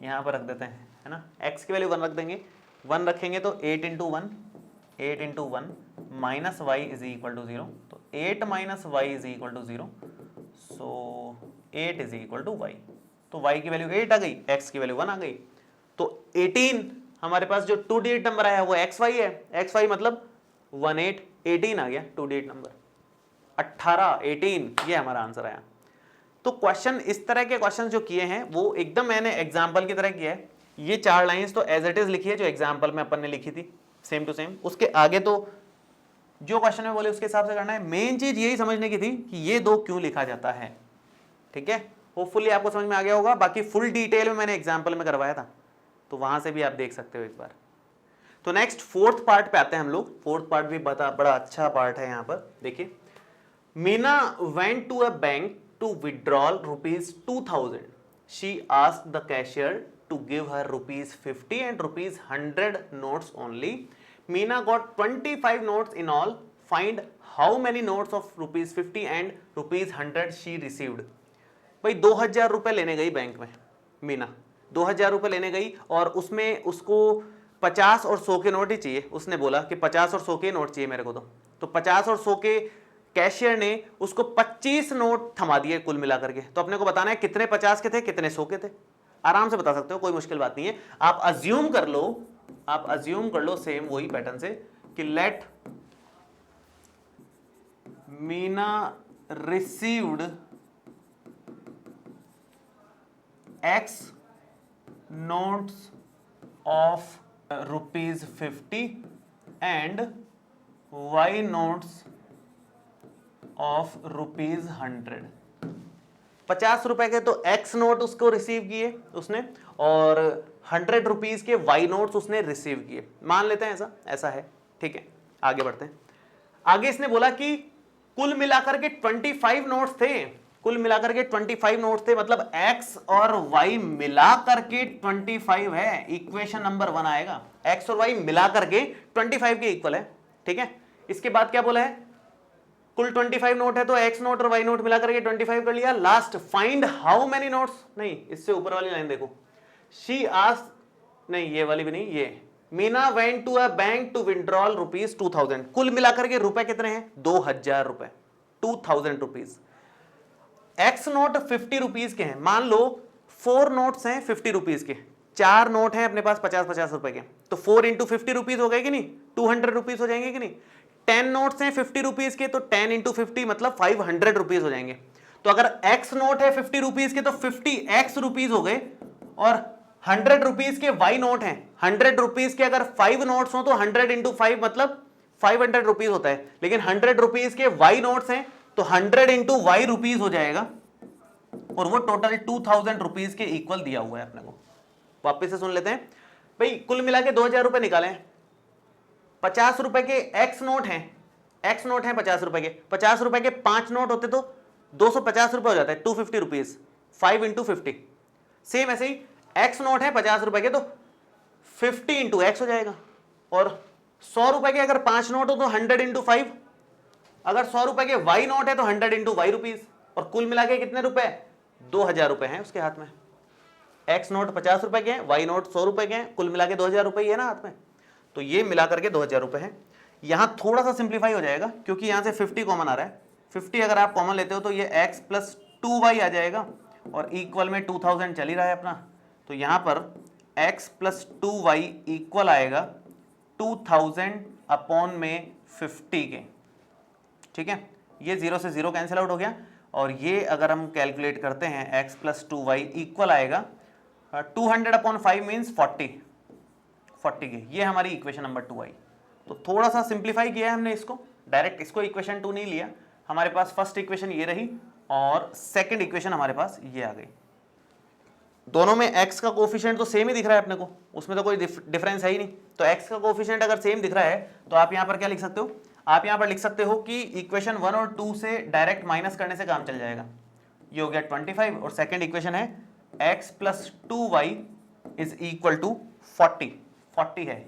Speaker 1: यहाँ पर रख देते हैं, है ना। x की वैल्यू 1 रख देंगे, 1 रखेंगे तो 8 into 1 minus Y is equal to 0, तो 8 minus Y is equal to 0, so 8 is equal to y. तो y की वैल्यू 8 आ गई, x की वैल्यू 1 आ गई, तो 18 हमारे पास जो 2 डिजिट नंबर आया वो xy है, xy मतलब 18 आ गया 2 डिजिट नंबर, 18 ये हमारा आंसर आया। तो क्वेश्चन, इस तरह के क्वेश्चन जो किए हैं वो एकदम मैंने एग्जाम्पल की तरह किया है। ये 4 लाइंस तो एज इट इज लिखी है जो एग्जाम्पल में अपन ने लिखी थी, सेम टू सेम। उसके आगे तो जो क्वेश्चन में बोले उसके हिसाब से करना है। मेन चीज यही समझने की थी कि ये 2 क्यों लिखा जाता है, ठीक है। होपफुली आपको समझ में आ गया होगा, बाकी फुल डिटेल में मैंने एग्जाम्पल में करवाया था, तो वहां से भी आप देख सकते हो एक बार। तो नेक्स्ट 4th पार्ट पे आते हैं हम लोग। 4th पार्ट भी बड़ा अच्छा पार्ट है। यहाँ पर देखिए, Meena went to a bank to withdraw rupees 2000. She asked the cashier to give her rupees 50 and rupees 100 notes only. Meena got 25 notes in all. Find how many notes of rupees 50 and rupees 100 she received. भाई 2000 रुपए लेने गई bank में मीना, 2000 रुपए लेने गई और उसमें उसको 50 और 100 के नोट ही चाहिए। उसने बोला कि 50 और 100 के नोट चाहिए मेरे को, तो 50 और 100 के कैशियर ने उसको 25 नोट थमा दिए कुल मिलाकर के। तो अपने को बताना है कितने 50 के थे कितने 100 के थे। आराम से बता सकते हो, कोई मुश्किल बात नहीं है। आप अज्यूम कर लो सेम वही पैटर्न से कि let Meena received x notes of ₹50 and y notes of ₹100। 50 रुपए के तो एक्स नोट उसको रिसीव किए उसने, और 100 रुपीज के वाई नोट्स उसने रिसीव किए। मान लेते हैं ऐसा ऐसा है, ठीक है। आगे बढ़ते हैं। आगे इसने बोला कि कुल मिलाकर के 25 नोट्स थे, कुल मिलाकर के 25 नोट्स थे, मतलब एक्स और वाई मिलाकर के 25 है। इक्वेशन नंबर 1 आएगा, एक्स और वाई मिलाकर के 25 के इक्वल है, ठीक है। इसके बाद क्या बोला है, कुल 25 नोट है तो एक्स नोट और वाई नोट मिलाकर के 25 कर लिया। Last find how many notes, नहीं इससे ऊपर वाली लाइन देखो, शी आस्क्ड, नहीं ये वाली भी नहीं, ये Meena went to a bank to withdrawal ₹2000। कुल मिलाकर के रुपए कितने हैं, 2000 रुपए, 2000 रुपीज। एक्स नोट 50 रुपीज के हैं, मान लो 4 नोट्स हैं 50 रुपीज के, 4 नोट हैं अपने पास 50-50 रुपए के, तो 4 इंटू 50 रुपीज हो गए कि नहीं, 200 रुपीज हो जाएंगे कि नहीं। 10 नोट्स हैं 50 रुपीज के, तो 10 इंटू 50 मतलब 500 रुपीज हो जाएंगे। तो अगर एक्स नोट है 50 रुपीज के तो 50x रुपीज हो गए, और 100 रुपीज के वाई नोट हैं, 100 रुपीज के अगर 5 नोट्स हो तो 100 इंटू 5 मतलब 500 रुपीज होता है, लेकिन 100 रुपीज के वाई नोट्स हैं तो 100 इंटू वाई रुपीज हो जाएगा, और वो टोटल 2000 रुपीज के इक्वल दिया हुआ है अपने को। वापस से सुन लेते हैं भाई, कुल मिला के 2000 रुपए निकाले, 50 रुपए के एक्स नोट हैं, एक्स नोट हैं 50 रुपए के, 50 रुपए के 5 नोट होते तो 250 रुपए हो जाता है, 250 रुपीज, 5 इंटू 50। सेम ऐसे ही एक्स नोट है 50 रुपए के तो 50 इंटू एक्स हो जाएगा, और 100 रुपए के अगर 5 नोट हो तो 100 इंटू 5, अगर 100 रुपए के वाई नोट है तो 100 इंटू वाई रुपीज, और कुल मिला के कितने रुपए, 2000 रुपए हैं उसके हाथ में। एक्स नोट 50 रुपए के हैं, वाई नोट 100 रुपए के हैं, कुल मिला के 2000 रुपए ही है ना हाथ में, तो ये मिलाकर के 2000 रुपए है। यहां थोड़ा सा सिंप्लीफाई हो जाएगा क्योंकि यहां से 50 कॉमन आ रहा है, 50 अगर आप कॉमन लेते हो तो ये x प्लस 2y आ जाएगा, और इक्वल में 2000 चल ही रहा है अपना, तो यहां पर x प्लस 2y इक्वल आएगा 2000 अपॉन में 50 के, ठीक है। ये 0 से 0 कैंसिल आउट हो गया, और ये अगर हम कैलकुलेट करते हैं x प्लस 2y इक्वल आएगा 200 अपॉन 5 मीन्स 40 के, ये हमारी इक्वेशन नंबर 2 आई। तो थोड़ा सा सिंप्लीफाई किया है हमने इसको, डायरेक्ट इसको इक्वेशन 2 नहीं लिया, हमारे पास फर्स्ट इक्वेशन ये रही और सेकंड इक्वेशन हमारे पास ये आ गई। दोनों में x का कोफिशिएंट तो सेम ही दिख रहा है अपने को, उसमें तो कोई डिफरेंस है ही नहीं, तो x का कोफिशिएंट अगर सेम दिख रहा है तो आप यहाँ पर क्या लिख सकते हो, आप यहाँ पर लिख सकते हो कि इक्वेशन 1 और 2 से डायरेक्ट माइनस करने से काम चल जाएगा। ये हो गया 25, और सेकेंड इक्वेशन है x plus 2y is equal to 40 है।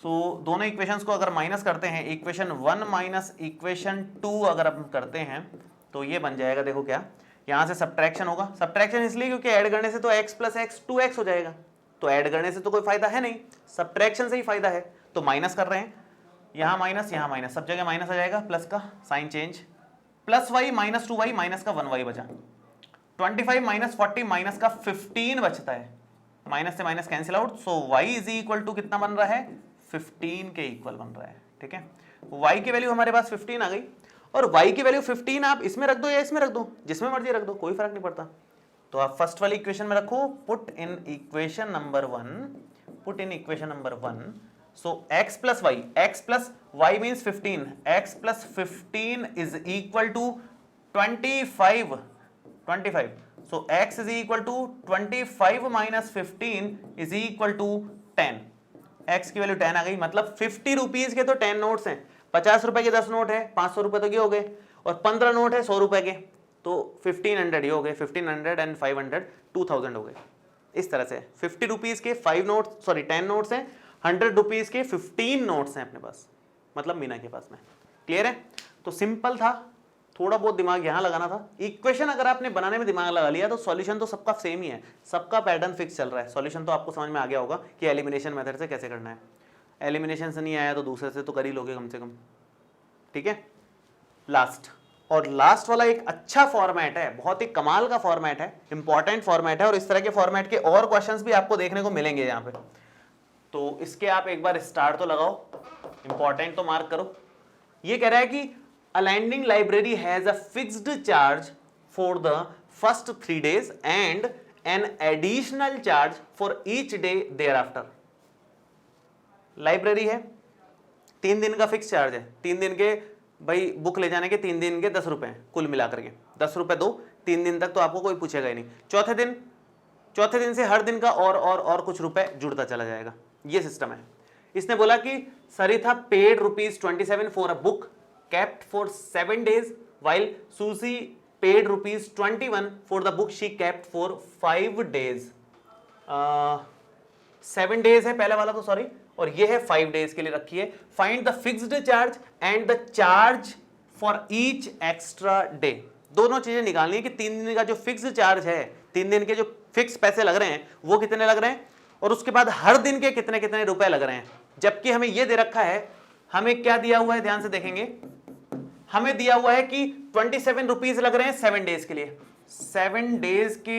Speaker 1: सो दोनों इक्वेशंस को अगर माइनस करते हैं, इक्वेशन 1 माइनस इक्वेशन 2 अगर हम करते हैं तो ये बन जाएगा, देखो क्या, यहां से सब्ट्रैक्शन होगा, सब्ट्रैक्शन इसलिए क्योंकि ऐड करने से तो x प्लस x 2x हो जाएगा, तो ऐड करने से तो कोई फायदा है नहीं, सब्ट्रैक्शन से ही फायदा है, तो माइनस कर रहे हैं, यहां माइनस, सब जगह माइनस आ जाएगा, प्लस का sign change, plus y minus 2y minus का 1y बचा, 25 माइनस 40 माइनस का 15 बचता है, माइनस से minus cancel out, so y is equal to कितना बन रहा है, 15 के इक्वल बन रहा है, ठीक है। y की वैल्यू हमारे पास 15 आ गई, और y की वैल्यू 15 आप इसमें रख दो या इसमें रख दो, जिसमें मर्जी रख दो, कोई फर्क नहीं पड़ता। तो आप फर्स्ट वाली इक्वेशन में रखो, put in equation number 1, so x plus y means 15, x plus 15 is equal to 25, so x is equal to 25 minus 15 is equal to 10, x की वैल्यू 10 आ गई, मतलब 50 रुपीज के तो 10 नोट्स हैं, 50 रुपए के 10 नोट है, 500 रुपए तो ये हो गए, और 15 नोट है 100 रुपए के, तो 1500 ये हो गए, 1500 एंड 500 2000 हो गए। इस तरह से 50 रुपीज के 10 नोट्स हैं, 100 रुपीज के 15 नोट्स हैं अपने पास, मतलब मीना के पास में। क्लियर है? तो सिंपल था, थोड़ा बहुत दिमाग यहां लगाना था। इक्वेशन अगर आपने बनाने में दिमाग लगा लिया तो सॉल्यूशन तो सबका सेम ही है, सबका पैटर्न फिक्स चल रहा है, सॉल्यूशन तो आपको समझ में आ गया होगा कि एलिमिनेशन मेथड से कैसे करना है। एलिमिनेशन से नहीं आया तो दूसरे से तो कर ही लोगे कम से कम, ठीक है। लास्ट वाला एक अच्छा फॉर्मेट है, बहुत ही कमाल का फॉर्मेट है, इंपॉर्टेंट फॉर्मेट है, और इस तरह के फॉर्मेट के और क्वेश्चंस भी आपको देखने को मिलेंगे यहाँ पे। तो इसके आप एक बार स्टार तो लगाओ, इंपॉर्टेंट तो मार्क करो। ये कह रहा है कि a lending library has a fixed charge for the first 3 days and an additional charge for each day thereafter. Library है, 3 दिन का फिक्स चार्ज है, 3 दिन के भाई बुक ले जाने के 3 दिन के 10 रुपए हैं कुल मिलाकर के, 10 रुपए दो, 3 दिन तक तो आपको कोई पूछेगा ही नहीं। चौथे दिन से हर दिन का और कुछ रुपए जुड़ता चला जाएगा, ये सिस्टम है। इसने बोला कि Sarita paid ₹27 for a book kept for 7 days while Susie paid ₹21 for the book she kept for 5 days। 7 days है पहले वाला तो सॉरी, और ये है 5 days के लिए रखी है। Find the fixed charge and the charge for each extra day. दोनों चीजें निकालनी है कि 3 दिन का जो फिक्स्ड चार्ज है, 3 दिन के जो फिक्स पैसे लग रहे हैं वो कितने लग रहे हैं, और उसके बाद हर दिन के कितने कितने रुपए लग रहे हैं। जबकि हमें ये दे रखा है, हमें क्या दिया हुआ है, ध्यान से देखेंगे, हमें दिया हुआ है कि 27 रुपीज लग रहे हैं 7 डेज के लिए। 7 डेज के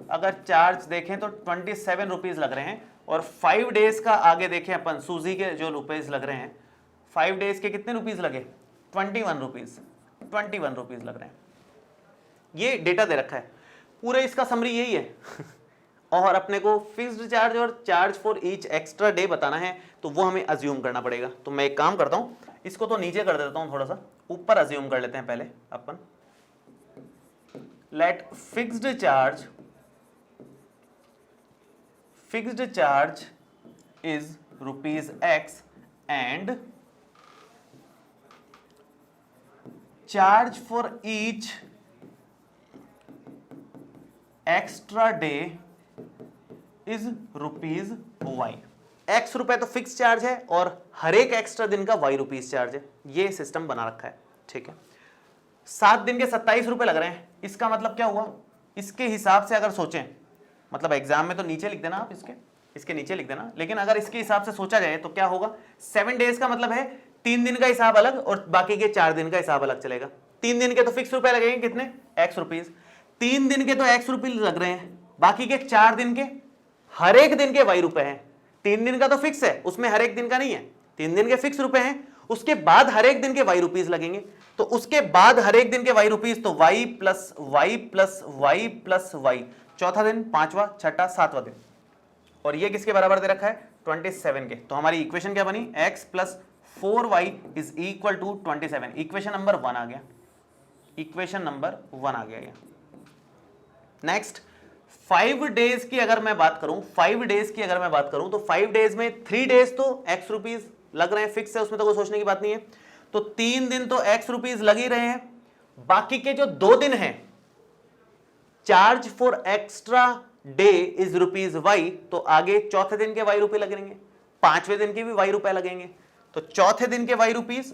Speaker 1: अगर चार्ज देखें तो 27 रुपीज लग रहे हैं, और 5 डेज का आगे देखें अपन, सूजी के जो रुपीज लग रहे हैं, 5 डेज के कितने रुपीज लगे, 21 रुपीज, 21 रुपीज लग रहे हैं। ये डेटा दे रखा है, पूरे इसका समरी यही है और अपने को फिक्स्ड चार्ज और charge for each extra day बताना है, तो वो हमें अज्यूम करना पड़ेगा। तो मैं एक काम करता हूं, इसको तो नीचे कर देता हूं, थोड़ा सा ऊपर अज्यूम कर लेते हैं पहले अपन। Late fixed charge is ₹X and charge for each extra day is ₹Y। X रुपए तो फिक्स चार्ज है और हर एक एक्स्ट्रा दिन का Y रुपीज चार्ज है। ये सिस्टम बना रखा है, ठीक है। 7 दिन के 27 रुपए लग रहे हैं, इसका मतलब क्या हुआ, इसके हिसाब से अगर सोचें, मतलब एग्जाम में तो नीचे लिख देना आप, इसके नीचे लिख देना, लेकिन अगर इसके हिसाब से सोचा जाए तो क्या होगा, 7 डेज का मतलब है 3 दिन का हिसाब अलग और बाकी के 4 दिन का हिसाब अलग चलेगा। 3 दिन के तो फिक्स रुपए लगेंगे कितने, X रुपीज, 3 दिन के तो X रुपीज लग रहे हैं, बाकी के 4 दिन के हर एक दिन के Y रुपए हैं। 3 दिन का तो फिक्स है, उसमें हर एक दिन का नहीं है, 3 दिन के फिक्स रुपए हैं, उसके बाद हर एक दिन के Y रुपीज लगेंगे, तो उसके बाद हर एक दिन के Y रुपीज, तो Y plus Y plus Y plus Y, चौथा दिन, 5वां, 6ठा, 7वां दिन, और ये किसके बराबर दे रखा है, 27 के। तो हमारी इक्वेशन क्या बनी, X plus 4Y is equal to 27। Equation number 1 आ गया, इक्वेशन नंबर 1 आ गया। नेक्स्ट 5 डेज की अगर मैं बात करूं, 5 डेज की अगर मैं बात करूं तो 5 डेज में 3 डेज तो X रुपीज लग रहे हैं, फिक्स है, उसमें तो कोई सोचने की बात नहीं है। तो 3 दिन तो X रुपीज लग ही रहे हैं, बाकी के जो 2 दिन हैं, charge for extra day is ₹Y, तो आगे चौथे दिन के Y रुपए लगेंगे, 5वें दिन के भी Y रुपए लगेंगे, तो चौथे दिन के Y रुपीज,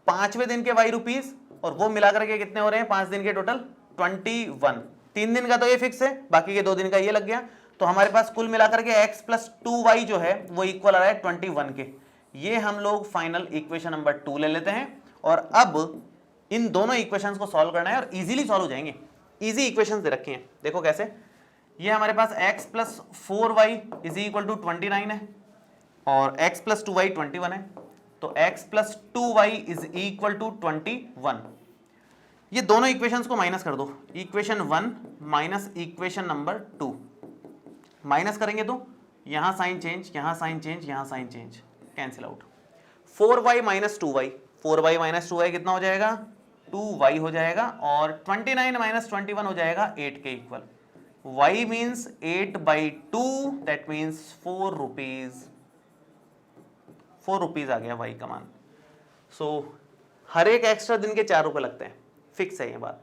Speaker 1: 5वें दिन के Y रुपीज, और वो मिलाकर के कितने हो रहे हैं 5 दिन के टोटल 21। 3 दिन का तो ये फिक्स है, बाकी के 2 दिन का ये लग गया, तो हमारे पास कुल मिलाकर के X प्लस 2Y जो है वो इक्वल आ रहा है 21 के। ये हम लोग फाइनल इक्वेशन नंबर 2 ले लेते हैं, और अब इन दोनों इक्वेशंस को सॉल्व करना है और इजीली सॉल्व हो जाएंगे। इजी इक्वेशंस दे रखी हैं, देखो कैसे। ये हमारे पास X plus 4Y is equal to 29 है, और X प्लस 2Y 21 है, तो X plus 2Y is equal to 21। ये दोनों इक्वेशंस को माइनस कर दो, equation 1 minus equation number 2, minus करेंगे तो यहां साइन चेंज, यहां साइन चेंज, यहां sign change, cancel out. 4Y minus 2Y, 4Y minus 2Y कितना हो जाएगा, 2Y हो जाएगा, और 29 माइनस 21 हो जाएगा 8 के इक्वल। Y means 8/2, that means 4 rupees, 4 rupees आ गया Y का मान। सो हर एक एक्स्ट्रा दिन के 4 रुपए लगते हैं, फिक्स है ये बात।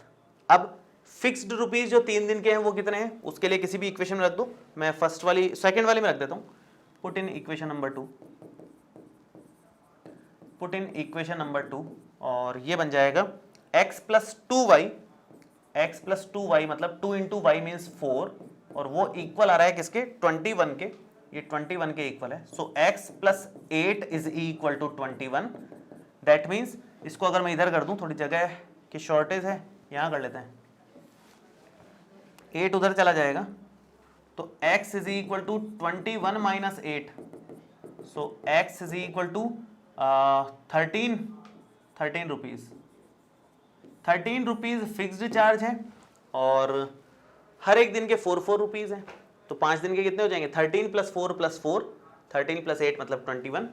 Speaker 1: अब फिक्स्ड रुपीज जो 3 दिन के हैं वो कितने हैं, उसके लिए किसी भी इक्वेशन में रख दो, मैं फर्स्ट वाली सेकंड वाली में रख देता हूं, put in equation number 2, put in equation number 2, और ये बन जाएगा X plus 2Y, X plus 2Y मतलब 2 इंटू Y मीन्स 4, और वो इक्वल आ रहा है किसके, 21 के, ये 21 के इक्वल है। So X plus 8 is equal to 21, that means इसको अगर मैं इधर कर दूं, थोड़ी जगह की शॉर्टेज है, यहां कर लेते हैं, 8 उधर चला जाएगा, तो X is equal to 21 minus 8, so X is equal to 13 rupees. 13 rupees fixed charge है, और हर एक दिन के 4 रुपीज हैं, तो 5 दिन के कितने हो जाएंगे 13 + 4 + 4, 13 + 8 मतलब 21,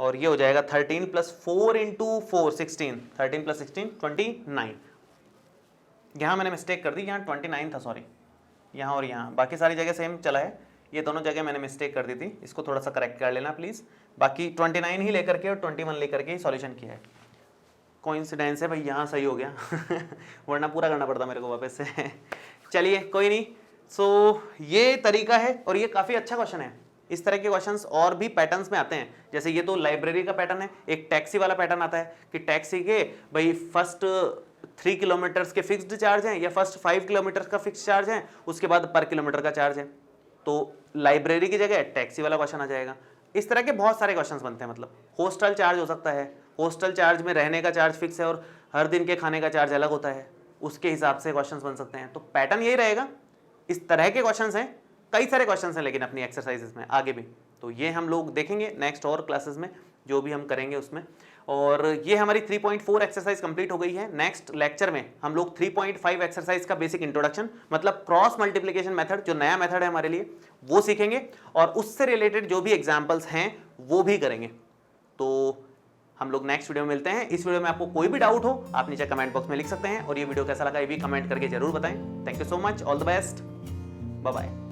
Speaker 1: और ये हो जाएगा 13 + 4 × 4 16, 13 + 16 29। यहाँ मैंने मिस्टेक कर दी, यहाँ 29 था, सॉरी, यहाँ और यहाँ, बाकी सारी जगह सेम चला है, ये दोनों जगह मैंने मिस्टेक कर दी थी, इसको थोड़ा सा करेक्ट कर लेना प्लीज़। बाकी 29 ही लेकर के और 21 लेकर के ही सॉल्यूशन किया है। कोइंसिडेंस है भाई, यहाँ सही हो गया वरना पूरा करना पड़ता मेरे को वापस से चलिए कोई नहीं। सो ये तरीका है और ये काफ़ी अच्छा क्वेश्चन है। इस तरह के क्वेश्चंस और भी पैटर्न्स में आते हैं, जैसे ये तो लाइब्रेरी का पैटर्न है। एक टैक्सी वाला पैटर्न आता है कि टैक्सी के भाई फर्स्ट 3 किलोमीटर्स के फिक्स्ड चार्ज हैं या फर्स्ट 5 किलोमीटर्स का फिक्स चार्ज है, उसके बाद पर किलोमीटर का चार्ज है, तो लाइब्रेरी की जगह टैक्सी वाला क्वेश्चन आ जाएगा। इस तरह के बहुत सारे क्वेश्चंस बनते हैं। मतलब हॉस्टल चार्ज हो सकता है, हॉस्टल चार्ज में रहने का चार्ज फिक्स है और हर दिन के खाने का चार्ज अलग होता है, उसके हिसाब से क्वेश्चंस बन सकते हैं। तो पैटर्न यही रहेगा, इस तरह के क्वेश्चंस हैं, कई सारे क्वेश्चंस हैं लेकिन अपनी एक्सरसाइजेस में आगे भी, तो ये हम लोग देखेंगे नेक्स्ट और क्लासेस में जो भी हम करेंगे उसमें। और ये हमारी 3.4 एक्सरसाइज कंप्लीट हो गई है। नेक्स्ट लेक्चर में हम लोग 3.5 एक्सरसाइज का बेसिक इंट्रोडक्शन, मतलब क्रॉस मल्टीप्लिकेशन मेथड, जो नया मेथड है हमारे लिए, वो सीखेंगे और उससे रिलेटेड जो भी एग्जाम्पल्स हैं वो भी करेंगे। तो हम लोग नेक्स्ट वीडियो में मिलते हैं। इस वीडियो में आपको कोई भी डाउट हो आप नीचे कमेंट बॉक्स में लिख सकते हैं, और ये वीडियो कैसा लगा ये भी कमेंट करके जरूर बताएं। Thank you so much, all the best, bye bye.